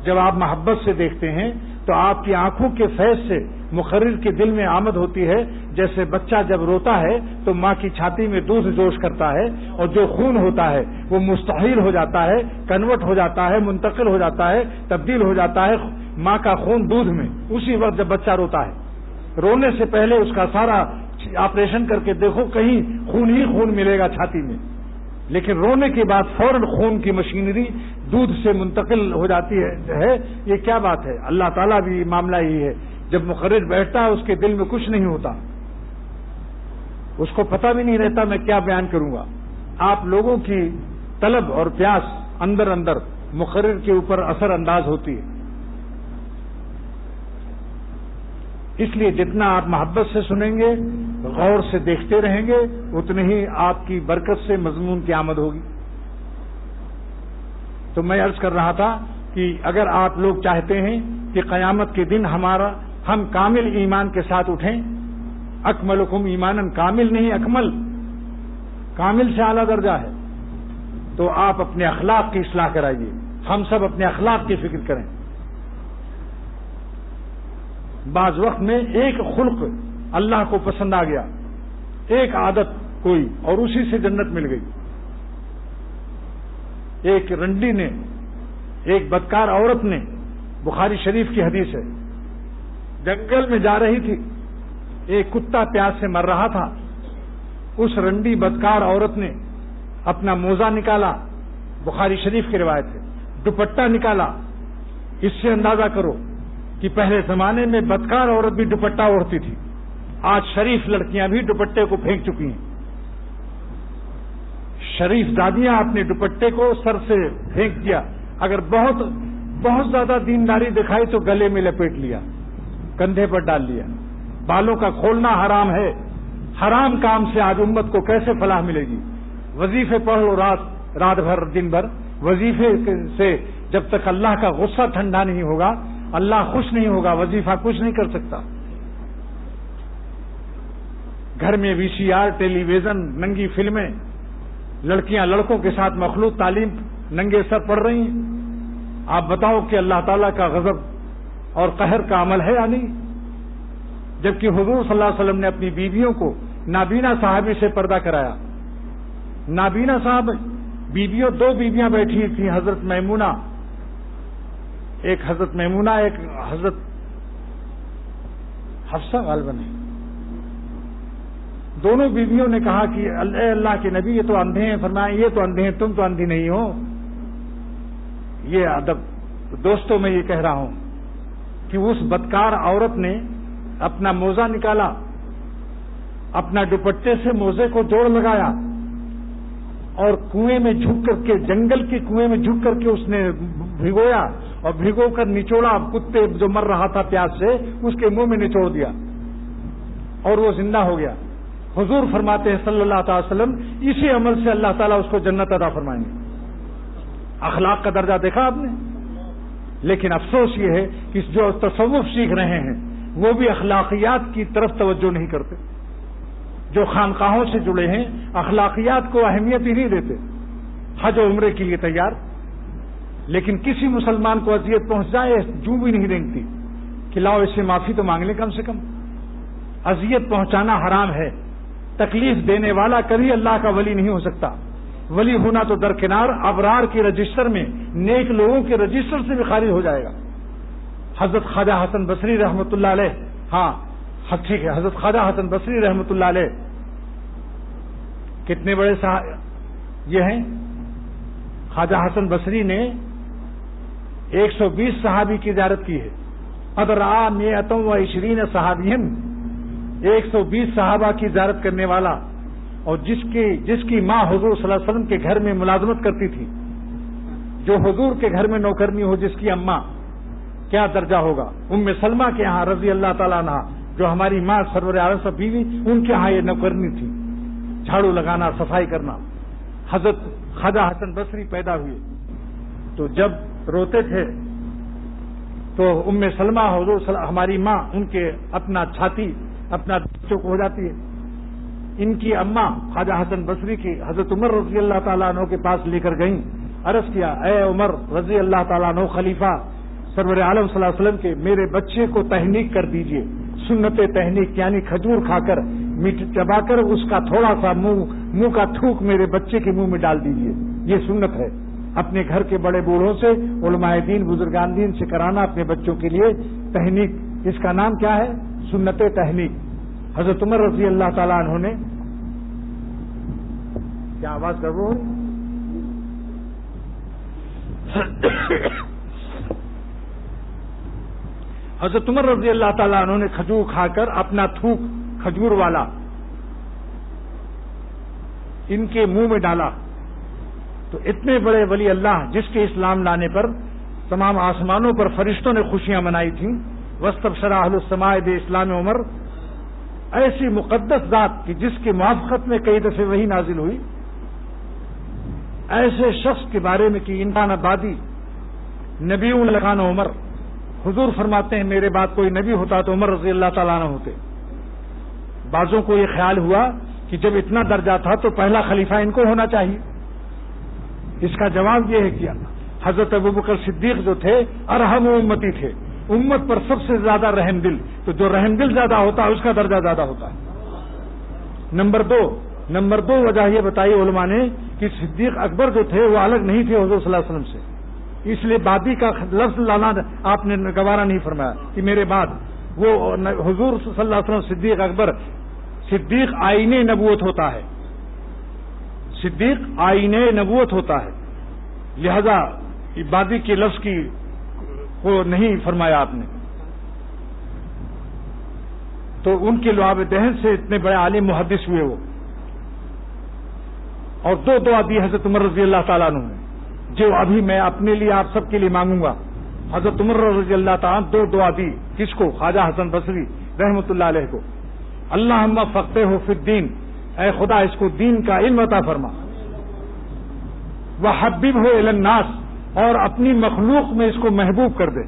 جب آپ محبت سے دیکھتے ہیں تو آپ کی آنکھوں کے فیض سے مقرر کے دل میں آمد ہوتی ہے. جیسے بچہ جب روتا ہے تو ماں کی چھاتی میں دودھ جوش کرتا ہے، اور جو خون ہوتا ہے وہ مستحیل ہو جاتا ہے، کنورٹ ہو جاتا ہے، منتقل ہو جاتا ہے، تبدیل ہو جاتا ہے ماں کا خون دودھ میں اسی وقت جب بچہ روتا ہے. رونے سے پہلے اس کا سارا آپریشن کر کے دیکھو، کہیں خون ہی خون ملے گا چھاتی میں، لیکن رونے کے بعد فوراً خون کی مشینری دودھ سے منتقل ہو جاتی ہے. یہ کیا بات ہے؟ اللہ تعالیٰ بھی معاملہ یہی ہے. جب مقرر بیٹھتا ہے اس کے دل میں کچھ نہیں ہوتا، اس کو پتہ بھی نہیں رہتا میں کیا بیان کروں گا. آپ لوگوں کی طلب اور پیاس اندر اندر مقرر کے اوپر اثر انداز ہوتی ہے. اس لیے جتنا آپ محبت سے سنیں گے، غور سے دیکھتے رہیں گے، اتنی ہی آپ کی برکت سے مضمون کی آمد ہوگی. تو میں عرض کر رہا تھا کہ اگر آپ لوگ چاہتے ہیں کہ قیامت کے دن ہم کامل ایمان کے ساتھ اٹھیں، اکملکم ایمانا، کامل نہیں اکمل، کامل سے اعلیٰ درجہ ہے، تو آپ اپنے اخلاق کی اصلاح کرائیے. ہم سب اپنے اخلاق کی فکر کریں. بعض وقت میں ایک خلق اللہ کو پسند آ گیا، ایک عادت کوئی، اور اسی سے جنت مل گئی. ایک رنڈی نے، ایک بدکار عورت نے، بخاری شریف کی حدیث ہے، جنگل میں جا رہی تھی، ایک کتا پیاس سے مر رہا تھا. اس رنڈی بدکار عورت نے اپنا موزہ نکالا، بخاری شریف کی روایت ہے، دوپٹہ نکالا. اس سے اندازہ کرو کہ پہلے زمانے میں بدکار عورت بھی دوپٹہ اوڑھتی تھی، آج شریف لڑکیاں بھی دوپٹے کو پھینک چکی ہیں. شریف دادیاں اپنے دوپٹے کو سر سے پھینک دیا. اگر بہت زیادہ دینداری دکھائی تو گلے میں لپیٹ لیا، کندھے پر ڈال لیا. بالوں کا کھولنا حرام ہے. حرام کام سے آج امت کو کیسے فلاح ملے گی؟ وظیفے پڑھ لو رات بھر دن بھر. وظیفے سے جب تک اللہ کا غصہ ٹھنڈا نہیں ہوگا، اللہ خوش نہیں ہوگا، وظیفہ کچھ نہیں کر سکتا. گھر میں VCR، ٹیلی ویژن، ننگی فلمیں، لڑکیاں لڑکوں کے ساتھ مخلوط تعلیم ننگے سر پڑھ رہی ہیں. آپ بتاؤ کہ اللہ تعالیٰ کا غضب اور قہر کا عمل ہے یا نہیں؟ جبکہ حضور صلی اللہ علیہ وسلم نے اپنی بیویوں کو نابینا صحابی سے پردہ کرایا. نابینا صاحب بیویوں، 2 بیویاں بیٹھی تھیں، حضرت میمونہ، ایک حضرت میمونہ، ایک حضرت حفصہ غالباً ہے. دونوں بیویوں نے کہا کہ اللہ کے نبی یہ تو اندھے ہیں. فرمایا یہ تو اندھے ہیں، تم تو اندھی نہیں ہو. یہ ادب. دوستوں میں یہ کہہ رہا ہوں کہ اس بدکار عورت نے اپنا موزہ نکالا، اپنا دوپٹے سے موزے کو جوڑ لگایا، اور کنویں میں جھک کر کے، جنگل کے کنویں میں جھک کر کے اس نے بھگویا، اور بھگو کر نچوڑا. کتے جو مر رہا تھا پیاس سے، اس کے منہ میں نچوڑ دیا اور وہ زندہ ہو گیا. حضور فرماتے ہیں صلی اللہ تعالی وسلم، اسی عمل سے اللہ تعالیٰ اس کو جنت عطا فرمائیں گے. اخلاق کا درجہ دیکھا آپ نے؟ لیکن افسوس یہ ہے کہ جو تصوف سیکھ رہے ہیں وہ بھی اخلاقیات کی طرف توجہ نہیں کرتے. جو خانقاہوں سے جڑے ہیں اخلاقیات کو اہمیت ہی نہیں دیتے. حج و عمرے کے لیے تیار، لیکن کسی مسلمان کو اذیت پہنچ جائے جو بھی نہیں رینگتی کہ لاؤ اس سے معافی تو مانگ لیں کم سے کم. اذیت پہنچانا حرام ہے. تکلیف دینے والا کبھی اللہ کا ولی نہیں ہو سکتا. ولی ہونا تو درکنار ابرار کے رجسٹر میں نیک لوگوں کے رجسٹر سے بھی خارج ہو جائے گا. حضرت خواجہ حسن بصری رحمۃ اللہ علیہ, ہاں ٹھیک ہے, حضرت خواجہ حسن بصری رحمۃ اللہ علیہ کتنے بڑے یہ ہیں. خواجہ حسن بصری نے 120 صحابی کی زیارت کی ہے. ادرا میتوں و 20 صحابین, 120 صحابہ کی زیارت کرنے والا, اور جس کی ماں حضور صلی اللہ علیہ وسلم کے گھر میں ملازمت کرتی تھی, جو حضور کے گھر میں نوکرنی ہو, جس کی اماں, کیا درجہ ہوگا. ام سلمہ کے یہاں رضی اللہ تعالیٰ عنہا, جو ہماری ماں سرور عالم سب بیوی, ان کے یہاں یہ نوکرنی تھی, جھاڑو لگانا, صفائی کرنا. حضرت خواجہ حسن بصری پیدا ہوئے تو جب روتے تھے تو ام سلمہ حضور ہماری ماں ان کے اپنا چھاتی اپنا بچوں کو ہو جاتی ہے. ان کی اماں خواجہ حسن بصری کی حضرت عمر رضی اللہ تعالیٰ عنہ کے پاس لے کر گئیں. عرض کیا, اے عمر رضی اللہ تعالیٰ عنہ خلیفہ سرور عالم صلی اللہ علیہ وسلم کے, میرے بچے کو تحنیک کر دیجئے. سنت تحنیک یعنی کھجور کھا کر میٹھ چبا کر اس کا تھوڑا سا منہ کا تھوک میرے بچے کے منہ میں ڈال دیجئے. یہ سنت ہے. اپنے گھر کے بڑے بوڑھوں سے, علماء دین, بزرگان دین سے کرانا اپنے بچوں کے لیے تحنیک. اس کا نام کیا ہے؟ سنت تحنیک. حضرت عمر رضی اللہ تعالیٰ عنہ نے, کیا آواز کر رہے ہو؟ حضرت عمر رضی اللہ تعالیٰ عنہ نے کھجور کھا کر اپنا تھوک کھجور والا ان کے منہ میں ڈالا. تو اتنے بڑے ولی اللہ, جس کے اسلام لانے پر تمام آسمانوں پر فرشتوں نے خوشیاں منائی تھیں, واستبشر اہل السماء باسلام عمر, ایسی مقدس ذات کی جس کی موافقت میں کئی دفعے وہی نازل ہوئی, ایسے شخص کے بارے میں کہ انسان آبادی نبی لکان عمر. حضور فرماتے ہیں میرے بعد کوئی نبی ہوتا تو عمر رضی اللہ تعالیٰ عنہ ہوتے. بعضوں کو یہ خیال ہوا کہ جب اتنا درجہ تھا تو پہلا خلیفہ ان کو ہونا چاہیے. اس کا جواب یہ ہے کہ حضرت ابوبکر صدیق جو تھے ارحم امتی تھے, امت پر سب سے زیادہ رحم دل. تو جو رحم دل زیادہ ہوتا ہے اس کا درجہ زیادہ ہوتا ہے. نمبر دو وجہ یہ بتائی علماء نے کہ صدیق اکبر جو تھے وہ الگ نہیں تھے حضور صلی اللہ علیہ وسلم سے, اس لیے بادی کا لفظ لانا آپ نے گوارا نہیں فرمایا کہ میرے بعد. وہ حضور صلی اللہ علیہ وسلم صدیق اکبر, صدیق آئین نبوت ہوتا ہے, صدیق آئین نبوت ہوتا ہے, لہذا عبادی کے لفظ کی کو نہیں فرمایا آپ نے. تو ان کے لعاب دہن سے اتنے بڑے عالم محدث ہوئے وہ. اور دو دعا دی حضرت عمر رضی اللہ تعالیٰ عنہ نے, جو ابھی میں اپنے لیے آپ سب کے لیے مانگوں گا. حضرت عمر رضی اللہ تعالیٰ دو دعا دی. کس کو؟ خواجہ حسن بصری رحمۃ اللہ علیہ کو. اللہم فقہہ فی الدین, اے خدا اس کو دین کا علم عطا فرما. وحببہ الی الناس, اور اپنی مخلوق میں اس کو محبوب کر دے.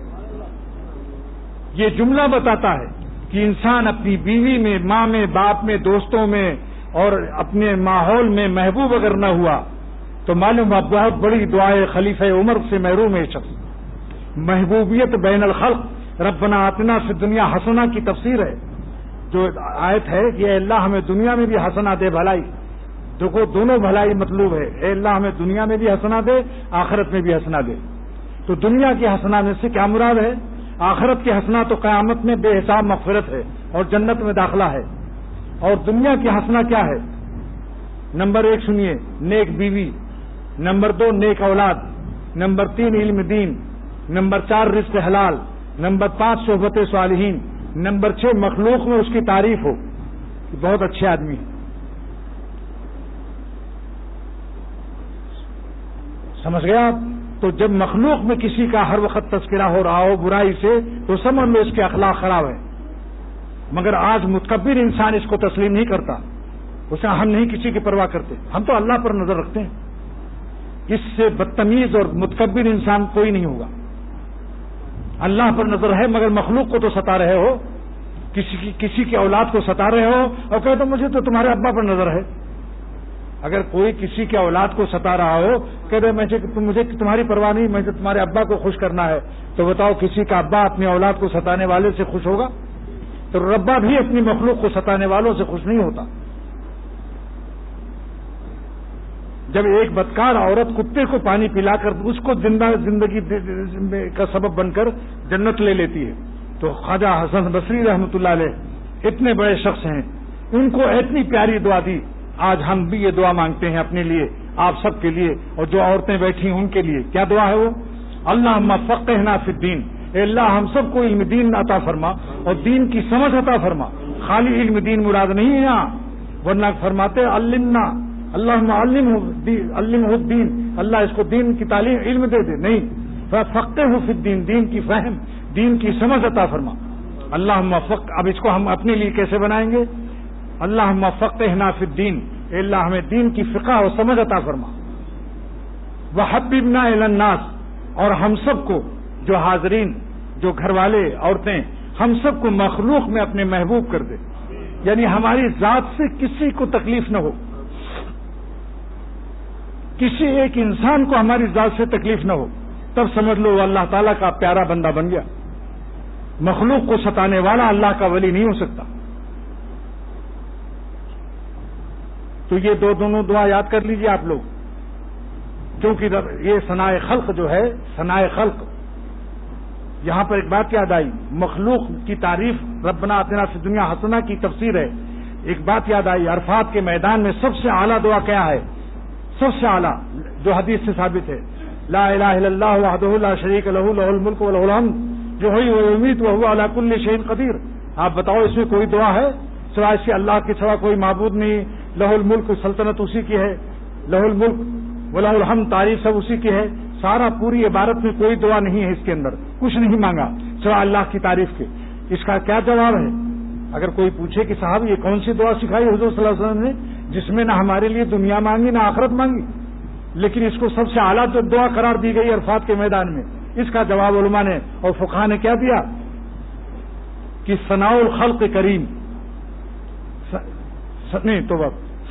یہ جملہ بتاتا ہے کہ انسان اپنی بیوی میں, ماں میں, باپ میں, دوستوں میں اور اپنے ماحول میں محبوب اگر نہ ہوا تو معلوم ہے بہت بڑی دعائے خلیفہ عمر سے محروم ہے شخص. محبوبیت بین الخلق ربنا آتنا فی الدنیا حسنہ کی تفسیر ہے, جو آیت ہے کہ اے اللہ ہمیں دنیا میں بھی حسنہ دے, بھلائی. دیکھو دونوں بھلائی مطلوب ہے, اے اللہ ہمیں دنیا میں بھی حسنہ دے, آخرت میں بھی حسنہ دے. تو دنیا کی حسنہ میں سے کیا مراد ہے؟ آخرت کی حسنہ تو قیامت میں بے حساب مغفرت ہے اور جنت میں داخلہ ہے. اور دنیا کی حسنہ کیا ہے؟ نمبر 1 سنیے, نیک بیوی. نمبر 2 نیک اولاد. نمبر 3 علم دین. نمبر 4 رزق حلال. نمبر 5 صحبت صالحین. نمبر 6 مخلوق میں اس کی تعریف ہو کہ بہت اچھے آدمی ہیں. سمجھ گیا آپ؟ تو جب مخلوق میں کسی کا ہر وقت تذکرہ ہو رہا ہو برائی سے تو سمجھ لو اس کے اخلاق خراب ہے. مگر آج متکبر انسان اس کو تسلیم نہیں کرتا. اسے ہم نہیں کسی کی پرواہ کرتے, ہم تو اللہ پر نظر رکھتے ہیں. اس سے بدتمیز اور متکبر انسان کوئی نہیں ہوگا. اللہ پر نظر ہے مگر مخلوق کو تو ستا رہے ہو, کسی کی اولاد کو ستا رہے ہو اور کہتے تو مجھے تو تمہارے ابا پر نظر ہے. اگر کوئی کسی کی اولاد کو ستا رہا ہو, کہتے مجھے تمہاری پرواہ نہیں, مجھے تمہارے ابا کو خوش کرنا ہے, تو بتاؤ کسی کا ابا اپنی اولاد کو ستانے والے سے خوش ہوگا؟ تو ربا بھی اپنی مخلوق کو ستانے والوں سے خوش نہیں ہوتا. جب ایک بدکار عورت کتے کو پانی پلا کر اس کو زندگی کا سبب بن کر جنت لے لیتی ہے، تو خواجہ حسن بصری رحمۃ اللہ علیہ اتنے بڑے شخص ہیں، ان کو اتنی پیاری دعا دی. آج ہم بھی یہ دعا مانگتے ہیں اپنے لیے، آپ سب کے لیے، اور جو عورتیں بیٹھی ہیں ان کے لیے. کیا دعا ہے وہ؟ اللہم فقہنا فی الدین. اے اللہ ہم سب کو علم دین عطا فرما اور دین کی سمجھ عطا فرما. خالی علم دین مراد نہیں ہے یہاں، ورنہ فرماتے علمنا، اللہم علمہ الدین، اللہ اس کو دین کی تعلیم علم دے دے. نہیں، فقہہ فی الدین، دین کی فہم، دین کی سمجھ عطا فرما. اللہم اب اس کو ہم اپنے لیے کیسے بنائیں گے؟ اللہم فقہنا فی الدین، اے اللہ ہمیں دین کی فقہ اور سمجھ عطا فرما. وحببنا الی الناس، اور ہم سب کو، جو حاضرین، جو گھر والے، عورتیں، ہم سب کو مخلوق میں اپنے محبوب کر دے. یعنی ہماری ذات سے کسی کو تکلیف نہ ہو، کسی ایک انسان کو ہماری ذات سے تکلیف نہ ہو، تب سمجھ لو اللہ تعالیٰ کا پیارا بندہ بن گیا. مخلوق کو ستانے والا اللہ کا ولی نہیں ہو سکتا. تو یہ دونوں دعا یاد کر لیجئے آپ لوگ، کیونکہ یہ ثناء خلق جو ہے، ثناء خلق، یہاں پر ایک بات یاد آئی، مخلوق کی تعریف ربنا آتنا فی الدنیا حسنہ کی تفسیر ہے. ایک بات یاد آئی، عرفات کے میدان میں سب سے اعلیٰ دعا کیا ہے؟ سب سے اعلیٰ جو حدیث سے ثابت ہے، لا الہ الا اللہ وحدہ لا شریک لہ لہ الملک و لہ الحمد یحیی و یمیت وہو علی کل شیء قدیر. آپ بتاؤ اس میں کوئی دعا ہے سوائے سے اللہ کے سوا کوئی معبود نہیں. لہ الملک، سلطنت اسی کی ہے، لہ الملک و لہ الحمد، تعریف سب اسی کی ہے. سارا پوری عبارت میں کوئی دعا نہیں ہے، اس کے اندر کچھ نہیں مانگا سوائے اللہ کی تعریف کے. اس کا کیا جواب ہے؟ اگر کوئی پوچھے کہ صاحب یہ کون سی دعا سکھائی حضور صلی اللہ علیہ وسلم نے جس میں نہ ہمارے لیے دنیا مانگی نہ آخرت مانگی، لیکن اس کو سب سے اعلیٰ دعا قرار دی گئی عرفات کے میدان میں؟ اس کا جواب علماء نے اور فقہاء نے کیا دیا کہ ثناء الخلق کریم، نہیں تو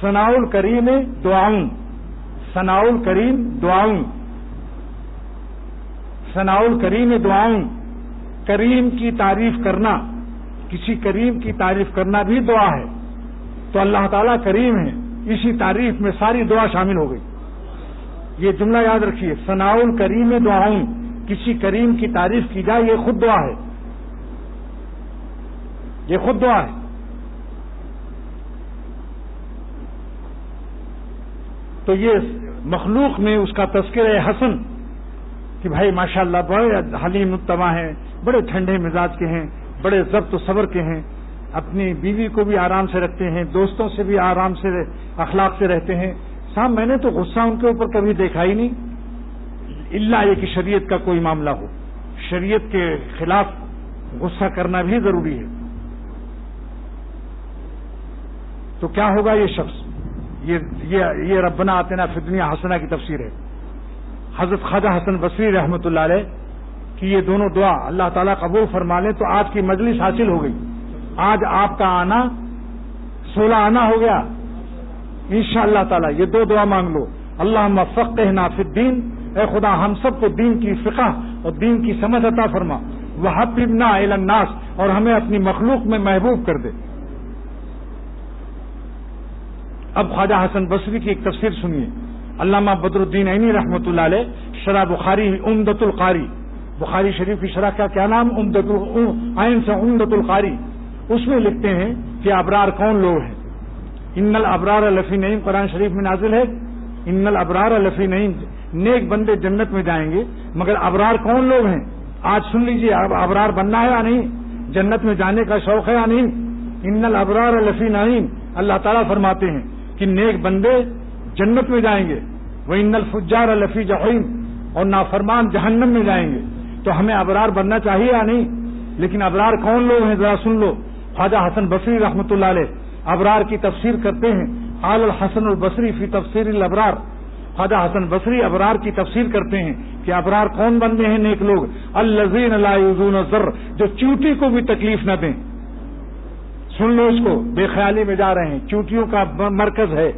ثناء الکریم دعاؤں، ثناء الکریم دعاؤں، ثناء الکریم دعاؤں. کریم کی تعریف کرنا، کسی کریم کی تعریف کرنا بھی دعا ہے. تو اللہ تعالیٰ کریم ہے، اسی تعریف میں ساری دعا شامل ہو گئی. یہ جملہ یاد رکھیے، ثناء الکریم دعاؤں، کسی کریم کی تعریف کی جائے، یہ خود دعا ہے، یہ خود دعا ہے. تو یہ مخلوق میں اس کا تذکرہ حسن کہ بھائی ماشاءاللہ بڑے حلیم متواں ہیں، بڑے ٹھنڈے مزاج کے ہیں، بڑے ضبط و صبر کے ہیں، اپنی بیوی کو بھی آرام سے رکھتے ہیں، دوستوں سے بھی آرام سے اخلاق سے رہتے ہیں. صاحب میں نے تو غصہ ان کے اوپر کبھی دیکھا ہی نہیں، الا یہ کہ شریعت کا کوئی معاملہ ہو. شریعت کے خلاف غصہ کرنا بھی ضروری ہے. تو کیا ہوگا یہ شخص؟ یہ ربنا آتنا فی الدنیا حسنہ کی تفسیر ہے. حضرت خواجہ حسن بصری رحمۃ اللہ علیہ کی یہ دونوں دعا اللہ تعالیٰ قبول فرما لیں تو آج کی مجلس حاصل ہو گئی. آج آپ کا آنا 16 آنا ہو گیا انشاءاللہ تعالیٰ. یہ دو دعا مانگ لو، اللہم فقہنا فی الدین، اے خدا ہم سب کو دین کی فقہ اور دین کی سمجھ عطا فرما. وحببنا الی الناس، اور ہمیں اپنی مخلوق میں محبوب کر دے. اب خواجہ حسن بصری کی ایک تفسیر سنیے. علامہ بدر الدین عینی رحمۃ اللہ علیہ شرح بخاری عمدۃ القاری، بخاری شریف کی شرح کا کیا نام؟ عین سے عمدۃ القاری. اس میں لکھتے ہیں کہ ابرار کون لوگ ہیں. ان الابرار لفی نعیم، قرآن شریف میں نازل ہے ان الابرار لفی نعیم، نیک بندے جنت میں جائیں گے. مگر ابرار کون لوگ ہیں؟ آج سن لیجیے، اب ابرار بننا ہے یا نہیں؟ جنت میں جانے کا شوق ہے یا نہیں؟ ان الابرار لفی نعیم، اللہ تعالیٰ فرماتے ہیں کہ نیک بندے جنت میں جائیں گے. وَإِنَّ الْفُجَّارَ لَفِي جَحِيمٍ، اور نافرمان جہنم میں جائیں گے. تو ہمیں ابرار بننا چاہیے یا نہیں؟ لیکن ابرار کون لوگ ہیں ذرا سن لو. خواجہ حسن بصری رحمۃ اللہ علیہ ابرار کی تفسیر کرتے ہیں. قال الحسن البصری فی تفسیر الابرار، خواجہ حسن بصری ابرار کی تفسیر کرتے ہیں کہ ابرار کون بندے ہیں نیک لوگ؟ الذین لا یؤذون الضر، جو چونٹی کو بھی تکلیف نہ دیں. سن لو اس کو، بے خیالی میں جا رہے ہیں، چونٹیوں کا مرکز ہے،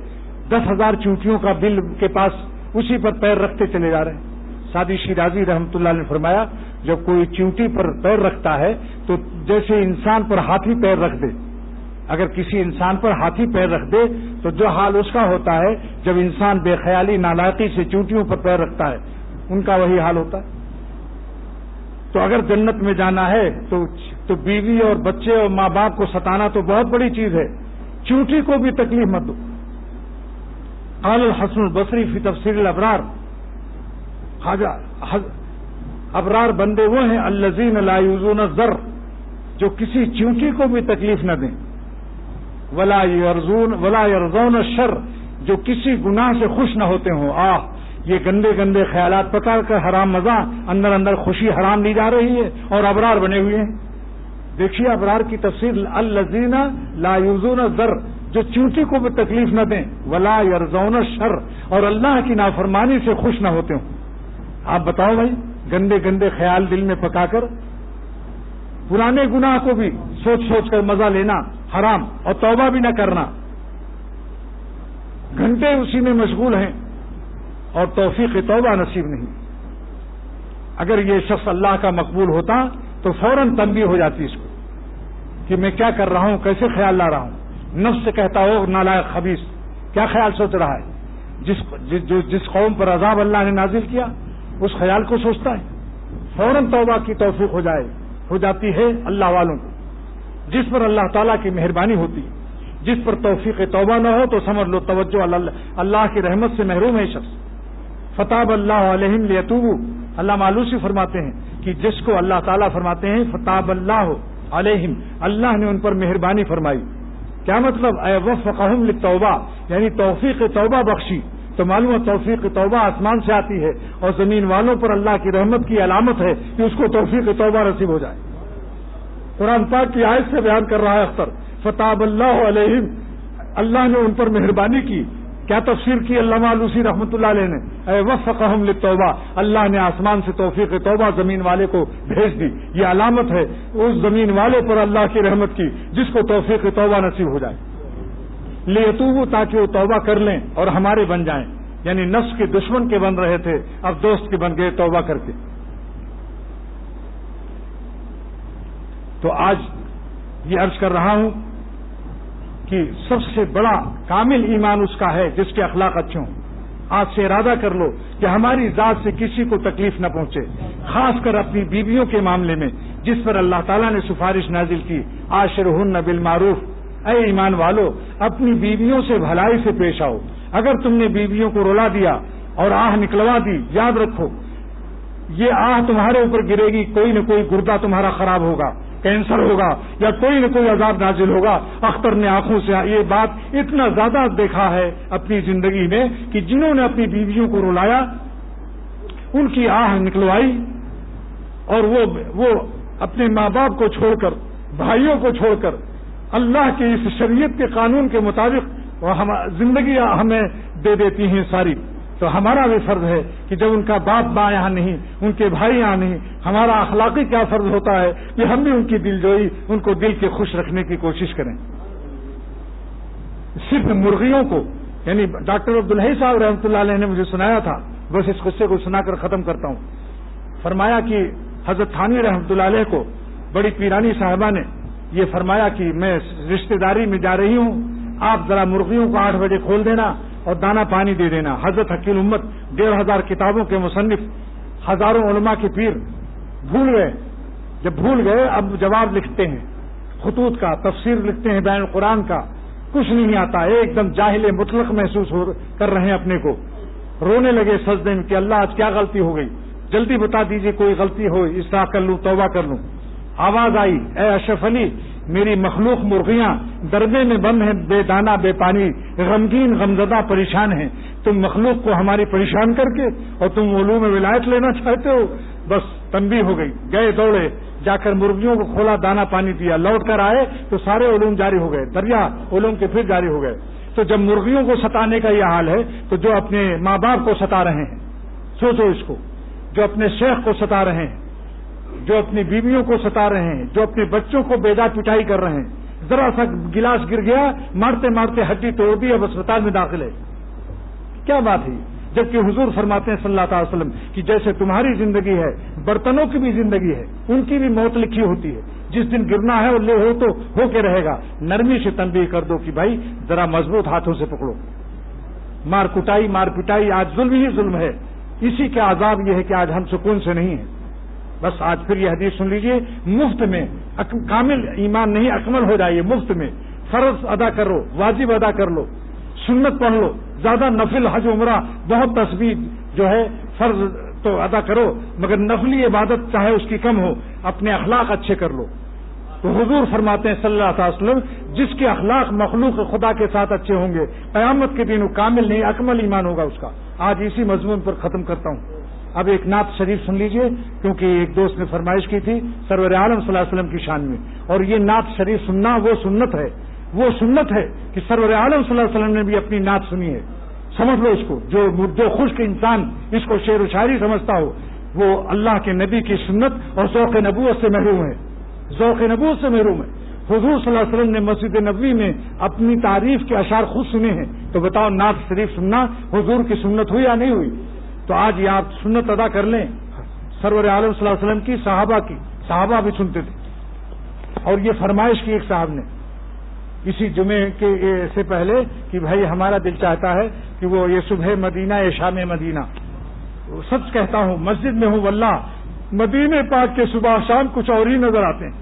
10,000 چونٹیوں کا بل کے پاس، اسی پر پیر رکھتے چلے جا رہے ہیں. سعدی شیرازی رحمۃ اللہ نے فرمایا جب کوئی چیونٹی پر پیر رکھتا ہے تو جیسے انسان پر ہاتھی پیر رکھ دے، اگر کسی انسان پر ہاتھی پیر رکھ دے تو جو حال اس کا ہوتا ہے جب انسان بے خیالی نالائقی سے چیونٹیوں پر پیر رکھتا ہے، ان کا وہی حال ہوتا ہے۔ تو اگر جنت میں جانا ہے تو بیوی اور بچے اور ماں باپ کو ستانا تو بہت بڑی چیز ہے، چیونٹی کو بھی تکلیف مت دو۔ قال الحسن البصری فی تفسیر الابرار، ابرار بندے وہ ہیں الذین لا یؤذون الضر، جو کسی چیونٹی کو بھی تکلیف نہ دیں، ولا یرضون الشر، جو کسی گناہ سے خوش نہ ہوتے ہوں۔ یہ گندے گندے خیالات پکڑ کر حرام مزہ، اندر اندر خوشی حرام لی جا رہی ہے اور ابرار بنے ہوئے ہیں۔ دیکھیے ابرار کی تفسیر، الذین لا یؤذون الضر، جو چیونٹی کو بھی تکلیف نہ دیں، ولا یرضون الشر، اور اللہ کی نافرمانی سے خوش نہ ہوتے ہوں۔ آپ بتاؤ بھائی، گندے گندے خیال دل میں پکا کر پرانے گناہ کو بھی سوچ سوچ کر مزہ لینا حرام، اور توبہ بھی نہ کرنا، گھنٹے اسی میں مشغول ہیں اور توفیق توبہ نصیب نہیں۔ اگر یہ شخص اللہ کا مقبول ہوتا تو فوراً تنبیہ ہو جاتی اس کو کہ میں کیا کر رہا ہوں، کیسے خیال لا رہا ہوں۔ نفس سے کہتا ہو نالائق خبیث، کیا خیال سوچ رہا ہے؟ جس قوم پر عذاب اللہ نے نازل کیا اس خیال کو سوچتا ہے، فوراً توبہ کی توفیق ہو جاتی ہے اللہ والوں کو۔ جس پر اللہ تعالیٰ کی مہربانی ہوتی، جس پر توفیق توبہ نہ ہو تو سمجھ لو توجہ اللہ کی رحمت سے محروم ہے شخص۔ فتاب اللہ علیہم لیتوبوا، اللہ معلوسی فرماتے ہیں کہ جس کو اللہ تعالیٰ فرماتے ہیں فتاب اللہ علیہم، اللہ نے ان پر مہربانی فرمائی۔ کیا مطلب؟ اے وفقہم للتوبہ، یعنی توفیق توبہ بخشی۔ تو معلوم ہے توفیق توبہ آسمان سے آتی ہے اور زمین والوں پر اللہ کی رحمت کی علامت ہے کہ اس کو توفیق توبہ نصیب ہو جائے۔ قرآن پاک کی آیت سے بیان کر رہا ہے اختر، فتاب اللہ علیہم، اللہ نے ان پر مہربانی کی۔ کیا تفسیر کی علامہ آلوسی رحمۃ اللہ علیہ نے؟ اے وفقہم للتوبہ، اللہ نے آسمان سے توفیق توبہ زمین والے کو بھیج دی۔ یہ علامت ہے اس زمین والے پر اللہ کی رحمت کی جس کو توفیق توبہ نصیب ہو جائے۔ لیتوبوا، تاکہ وہ توبہ کر لیں اور ہمارے بن جائیں، یعنی نفس کے دشمن کے بن رہے تھے اب دوست کے بن گئے توبہ کر کے۔ تو آج یہ عرض کر رہا ہوں کہ سب سے بڑا کامل ایمان اس کا ہے جس کے اخلاق اچھے ہوں۔ آج سے ارادہ کر لو کہ ہماری ذات سے کسی کو تکلیف نہ پہنچے، خاص کر اپنی بیویوں کے معاملے میں جس پر اللہ تعالیٰ نے سفارش نازل کی، عاشرہن بالمعروف۔ اے ایمان والو، اپنی بیویوں سے بھلائی سے پیش آؤ۔ اگر تم نے بیویوں کو رلا دیا اور آہ نکلوا دی، یاد رکھو یہ آہ تمہارے اوپر گرے گی، کوئی نہ کوئی گردہ تمہارا خراب ہوگا، کینسر ہوگا، یا کوئی نہ کوئی عذاب نازل ہوگا۔ اختر نے آنکھوں سے یہ بات اتنا زیادہ دیکھا ہے اپنی زندگی میں کہ جنہوں نے اپنی بیویوں کو رلایا ان کی آہ نکلوائی، اور وہ اپنے ماں باپ کو چھوڑ کر، بھائیوں کو چھوڑ کر اللہ کے اس شریعت کے قانون کے مطابق زندگی ہمیں دے دیتی ہیں ساری۔ تو ہمارا بھی فرض ہے کہ جب ان کا باپ ماں یہاں نہیں، ان کے بھائی یہاں نہیں، ہمارا اخلاقی کیا فرض ہوتا ہے کہ ہم بھی ان کی دل جوئی، ان کو دل کے خوش رکھنے کی کوشش کریں۔ صرف مرغیوں کو، یعنی ڈاکٹر عبدالحی صاحب رحمۃ اللہ علیہ نے مجھے سنایا تھا، بس اس قصے کو سنا کر ختم کرتا ہوں۔ فرمایا کہ حضرت تھانوی رحمۃ اللہ علیہ کو بڑی پیرانی صاحبہ نے یہ فرمایا کہ میں رشتہ داری میں جا رہی ہوں، آپ ذرا مرغیوں کو 8 بجے کھول دینا اور دانا پانی دے دینا۔ حضرت حکیم امت 1500 کتابوں کے مصنف، ہزاروں علماء کے پیر بھول گئے۔ جب بھول گئے اب جواب لکھتے ہیں، خطوط کا تفسیر لکھتے ہیں، بیان قرآن کا، کچھ نہیں آتا، ایک دم جاہل مطلق محسوس کر رہے ہیں اپنے کو۔ رونے لگے سجدے میں کہ اللہ آج کیا غلطی ہو گئی، جلدی بتا دیجئے کوئی غلطی ہو، اصلاح کر لوں، توبہ کر لوں۔ آواز آئی، اے اشرف علی، میری مخلوق مرغیاں دربے میں بند ہیں، بے دانہ بے پانی، غمگین غمزدہ پریشان ہیں، تم مخلوق کو ہماری پریشان کر کے اور تم علوم ولایت لینا چاہتے ہو۔ بس تنبیہ ہو گئی، گئے دوڑے جا کر مرغیوں کو کھولا، دانا پانی دیا، لوٹ کر آئے تو سارے علوم جاری ہو گئے، دریا علوم کے پھر جاری ہو گئے۔ تو جب مرغیوں کو ستانے کا یہ حال ہے تو جو اپنے ماں باپ کو ستا رہے ہیں، سوچو اس کو، جو اپنے شیخ کو ستا رہے ہیں، جو اپنی بیویوں کو ستا رہے ہیں، جو اپنے بچوں کو بیجا پٹائی کر رہے ہیں، ذرا سا گلاس گر گیا، مارتے مارتے ہڈی توڑ دی، اب اسپتال میں داخل ہے۔ کیا بات ہے؟ جبکہ حضور فرماتے ہیں صلی اللہ تعالی وسلم کہ جیسے تمہاری زندگی ہے برتنوں کی بھی زندگی ہے، ان کی بھی موت لکھی ہوتی ہے، جس دن گرنا ہے وہ لے ہو تو ہو کے رہے گا، نرمی سے تنبیہ کر دو کہ بھائی ذرا مضبوط ہاتھوں سے پکڑو، مار کٹائی مار پٹائی آج ظلم ہی ظلم ہے، اسی کے عذاب یہ ہے کہ آج ہم سکون سے نہیں ہیں۔ بس آج پھر یہ حدیث سن لیجئے، مفت میں کامل ایمان نہیں اکمل ہو جائیے، مفت میں فرض ادا کرو، واجب ادا کر لو، سنت پڑھ لو، زیادہ نفل حج عمرہ بہت تسبیح جو ہے فرض تو ادا کرو، مگر نفلی عبادت چاہے اس کی کم ہو، اپنے اخلاق اچھے کر لو۔ تو حضور فرماتے ہیں صلی اللہ علیہ وسلم جس کے اخلاق مخلوق خدا کے ساتھ اچھے ہوں گے قیامت کے دن وہ کامل نہیں اکمل ایمان ہوگا اس کا۔ آج اسی مضمون پر ختم کرتا ہوں۔ اب ایک نعت شریف سن لیجئے، کیونکہ ایک دوست نے فرمائش کی تھی سرور عالم صلی اللہ علیہ وسلم کی شان میں، اور یہ نعت شریف سننا وہ سنت ہے کہ سرور عالم صلی اللہ علیہ وسلم نے بھی اپنی نعت سنی ہے۔ سمجھ لو اس کو، جو خشک انسان اس کو شعر و شاعری سمجھتا ہو وہ اللہ کے نبی کی سنت اور ذوق نبوت سے محروم ہے، ذوق نبوت سے محروم ہے۔ حضور صلی اللہ علیہ وسلم نے مسجد نبوی میں اپنی تعریف کے اشعار خود سنے ہیں، تو بتاؤ نعت شریف سننا حضور کی سنت ہوئی یا نہیں ہوئی؟ تو آج یہ آپ سنت ادا کر لیں سرور عالم صلی اللہ علیہ وسلم کی، صحابہ بھی سنتے تھے۔ اور یہ فرمائش کی ایک صاحب نے اسی جمعے کے سے پہلے کہ بھائی ہمارا دل چاہتا ہے کہ وہ یہ صبح مدینہ یہ شام مدینہ، سچ کہتا ہوں مسجد میں ہوں واللہ مدینے پاک کے صبح شام کچھ اور ہی نظر آتے ہیں۔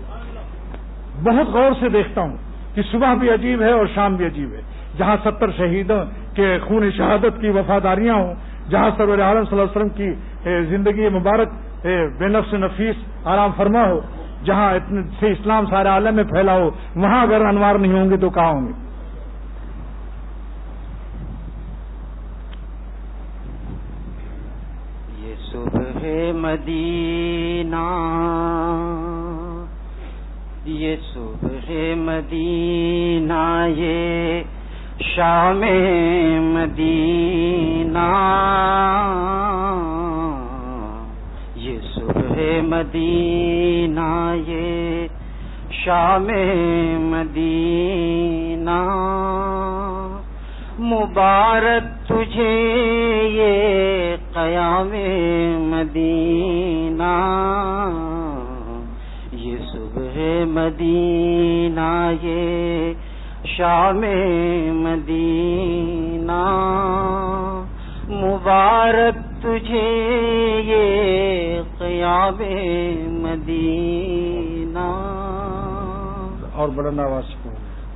بہت غور سے دیکھتا ہوں کہ صبح بھی عجیب ہے اور شام بھی عجیب ہے، جہاں 70 شہیدوں کے خون شہادت کی وفاداریاں ہوں، جہاں سرور عالم صلی اللہ علیہ وسلم کی زندگی مبارک بے نفس نفیس آرام فرما ہو، جہاں اتنے سے اسلام سارے عالم میں پھیلا ہو، وہاں اگر انوار نہیں ہوں گے تو کہاں ہوں گے؟ یہ صبح مدینہ، یہ صبح مدینہ، یہ شام مدینہ، یہ صبح مدینہ، یہ شام مدینہ، مبارک تجھے یہ قیام مدینہ، یہ صبح مدینہ، یہ شام مدینہ، مبارک تجھے یہ قیام مدینہ۔ اور بلند آواز سے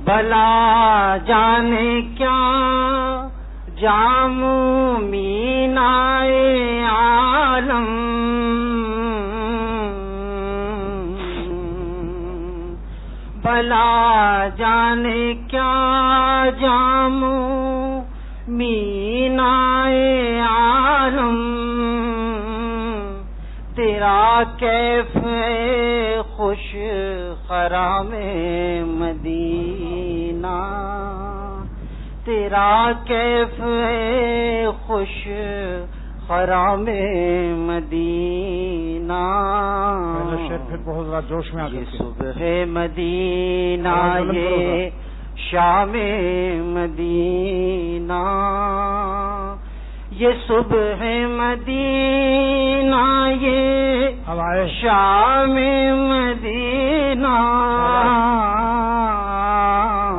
بھلا جانے کیا جام مینائے عالم، بھلا جانے کیا جام مینائے عالم، تیرا کیف خوش خرام مدینہ، تیرا کیف خوش خرام مدینہ، پھر بہت زیادہ جوش میں آ یہ صبح مدینہ، یہ شام مدینہ، یہ صبح مدینہ، یہ شام مدینہ،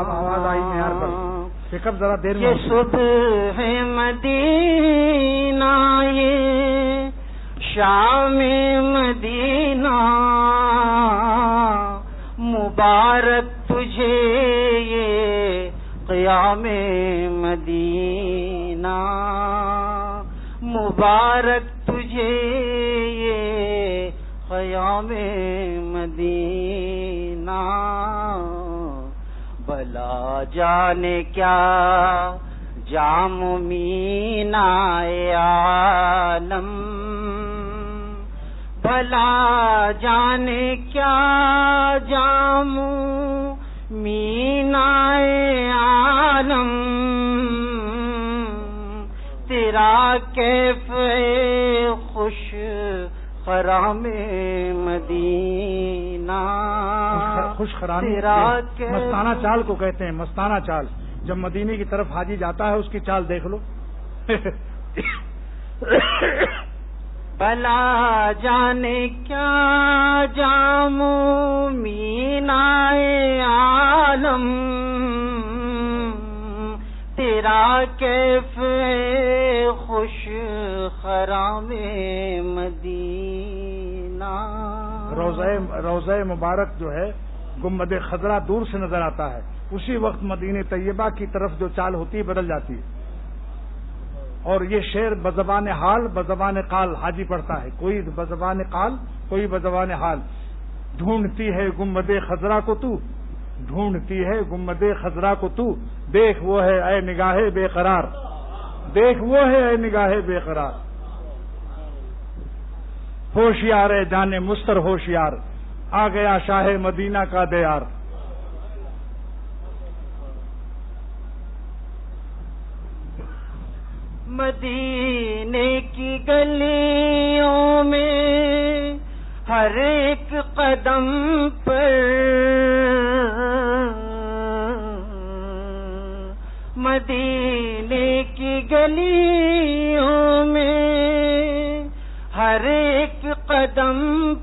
آواز آئی میں یار پک اپ ذرا دیر میں، یہ صبح مدینہ، یہ شام مدینہ، مبارک تجھے یہ قیام مدینہ، مبارک تجھے یہ قیام مدینہ، بھلا جانے کیا جام مینائے عالم، بھلا جانے کیا جام مینائے عالم، تیرا کیف خوش خرام مدینہ، خوش خرامی مستانہ چال کو کہتے ہیں، مستانہ چال۔ جب مدینے کی طرف حاجی جاتا ہے اس کی چال دیکھ لو، بلا جانے کیا جاموں مینائے عالم، تیرا کیف خوش خرام مدینہ۔ روضہ مبارک جو ہے گنبد خضرا دور سے نظر آتا ہے، اسی وقت مدینہ طیبہ کی طرف جو چال ہوتی ہے بدل جاتی ہے۔ اور یہ شعر بزبان حال بزبان قال حاجی پڑھتا ہے، کوئی بزبان قال کوئی بزبان حال۔ ڈھونڈتی ہے گنبد خضرا کو تو، ڈھونڈتی ہے گنبد خضرا کو تو، دیکھ وہ ہے اے نگاہ بے قرار، دیکھ وہ ہے اے نگاہ بے قرار۔ ہوشیار ہے جانے مستر ہوشیار، آ گیا شاہ مدینہ کا دیار۔ مدینے کی گلیوں میں ہر ایک قدم پر، مدینے کی گلیوں میں ہر ایک قدم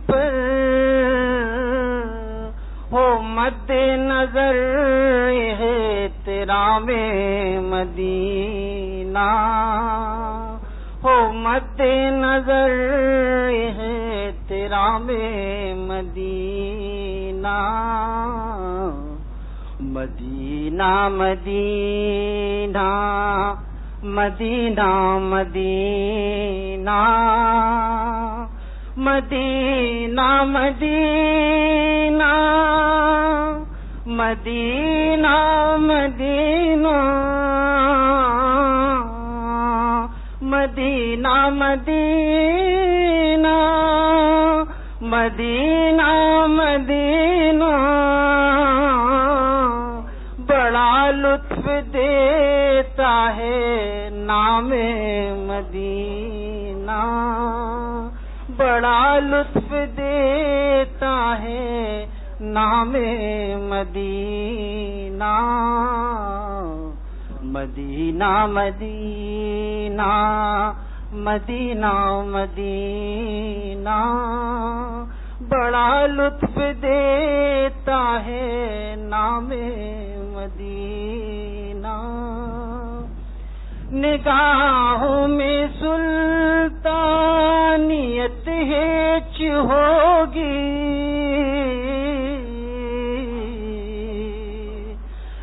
پر ہو مد نظر احترام مدینہ، ہو مد نظر احترام مدینہ۔ مدینہ مدینہ مدینہ مدینہ مدینہ مدینہ مدینہ مدینہ مدینہ مدینہ مدینہ مدینہ بڑا لطف دیتا ہے نام مدینہ، بڑا لطف دیتا ہے نام مدینہ۔ مدینہ مدینہ مدینہ مدینہ بڑا لطف دیتا ہے نام مدینہ۔ نگاہوں میں سلطانیت ہیچ ہوگی،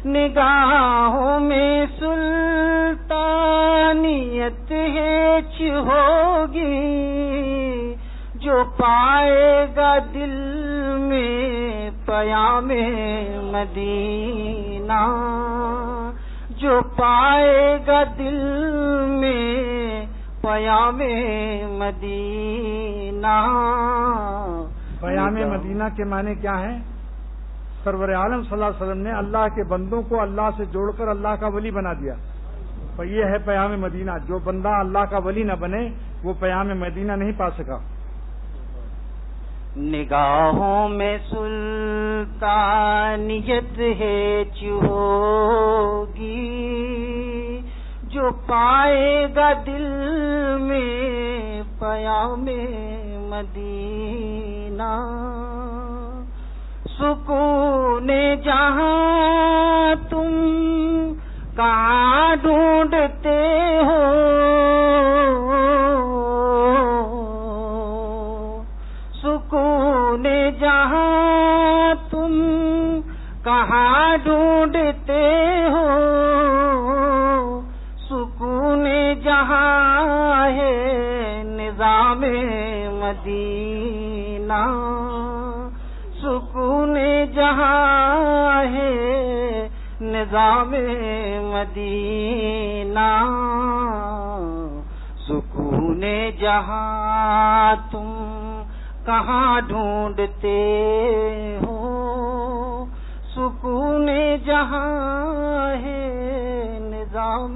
نگاہوں میں سلطانیت ہیچ ہوگی، جو پائے گا دل میں پیام مدینہ، جو پائے گا دل میں پیام مدینہ۔ پیام مدینہ کے معنی کیا ہیں؟ سرور عالم صلی اللہ علیہ وسلم نے اللہ کے بندوں کو اللہ سے جوڑ کر اللہ کا ولی بنا دیا، تو یہ ہے پیام مدینہ۔ جو بندہ اللہ کا ولی نہ بنے وہ پیام مدینہ نہیں پا سکا۔ نگاہوں میں سلطانیت ہیچ ہوگی، جو پائے گا دل میں پیام مدینہ۔ سکون جہاں تم کہاں ڈھونڈتے ہو، سکون جہاں تم کہاں ڈھونڈتے ہو، سکون جہاں ہے نظام مدینہ، سکون جہاں ہے نظام مدینہ۔ سکون جہاں تم کہاں ڈھونڈتے ہو، سکون جہاں ہے نظام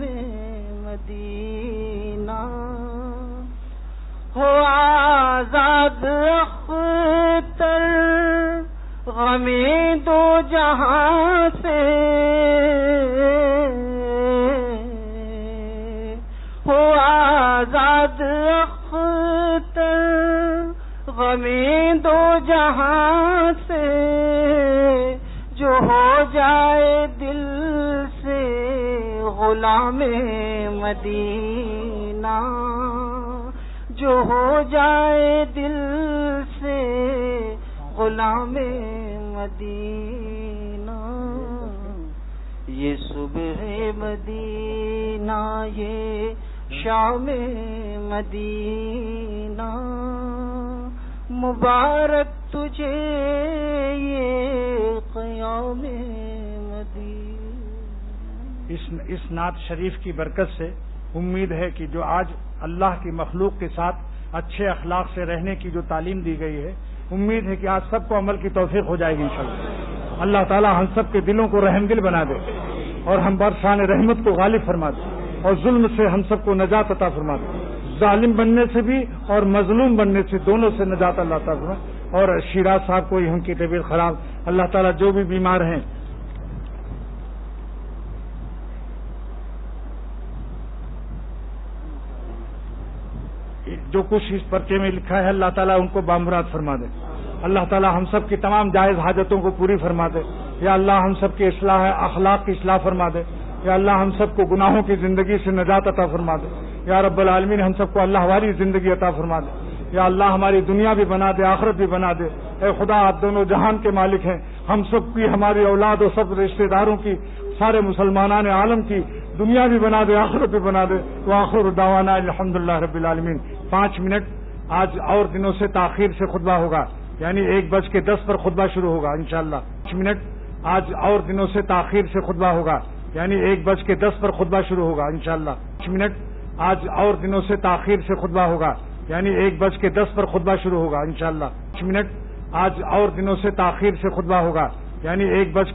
مدینہ۔ ہو آزاد اختر غمِ دو جہاں سے، ہو غمی دو جہاں سے جو ہو جائے دل سے غلام مدینہ، جو ہو جائے دل سے غلام مدینہ، یہ صبح مدینہ یہ شام مدینہ، مبارک تجھے یہ قیام مدینہ۔ اس نعت شریف کی برکت سے امید ہے کہ جو آج اللہ کی مخلوق کے ساتھ اچھے اخلاق سے رہنے کی جو تعلیم دی گئی ہے، امید ہے کہ آج سب کو عمل کی توفیق ہو جائے گی انشاءاللہ۔ اللہ تعالی ہم سب کے دلوں کو رحم دل بنا دے اور ہم برسان رحمت کو غالب فرما دے اور ظلم سے ہم سب کو نجات عطا فرما دے، ظالم بننے سے بھی اور مظلوم بننے سے دونوں سے نجات اللہ تعالیٰ فرما۔ اور شیراز صاحب کو ان کی طبیعت خراب، اللہ تعالیٰ جو بھی بیمار ہیں جو کچھ اس پرچے میں لکھا ہے، اللہ تعالیٰ ان کو بامراد فرما دے، اللہ تعالیٰ ہم سب کی تمام جائز حاجتوں کو پوری فرما دے، یا اللہ ہم سب کی اصلاح اخلاق کی اصلاح فرما دے، یا اللہ ہم سب کو گناہوں کی زندگی سے نجات عطا فرما دے، یا رب العالمین ہم سب کو اللہ والی زندگی عطا فرما دے، یا اللہ ہماری دنیا بھی بنا دے آخرت بھی بنا دے۔ اے خدا آپ دونوں جہان کے مالک ہیں، ہم سب کی ہماری اولاد اور سب رشتہ داروں کی سارے مسلمانان عالم کی دنیا بھی بنا دے آخرت بھی بنا دے۔ وآخر دعوانا الحمدللہ رب العالمین۔ 5 منٹ آج اور دنوں سے تاخیر سے خطبہ ہوگا، یعنی 1:10 پر خطبہ شروع ہوگا انشاءاللہ۔ 5 منٹ آج اور دنوں سے تاخیر سے خطبہ ہوگا، یعنی 1:10 پر خطبہ شروع ہوگا انشاءاللہ۔ 5 منٹ آج اور دنوں سے تاخیر سے خطبہ ہوگا، یعنی 1:10 پر خطبہ شروع ہوگا انشاءاللہ۔ 5 منٹ آج اور دنوں سے تاخیر سے خطبہ ہوگا، یعنی 1:10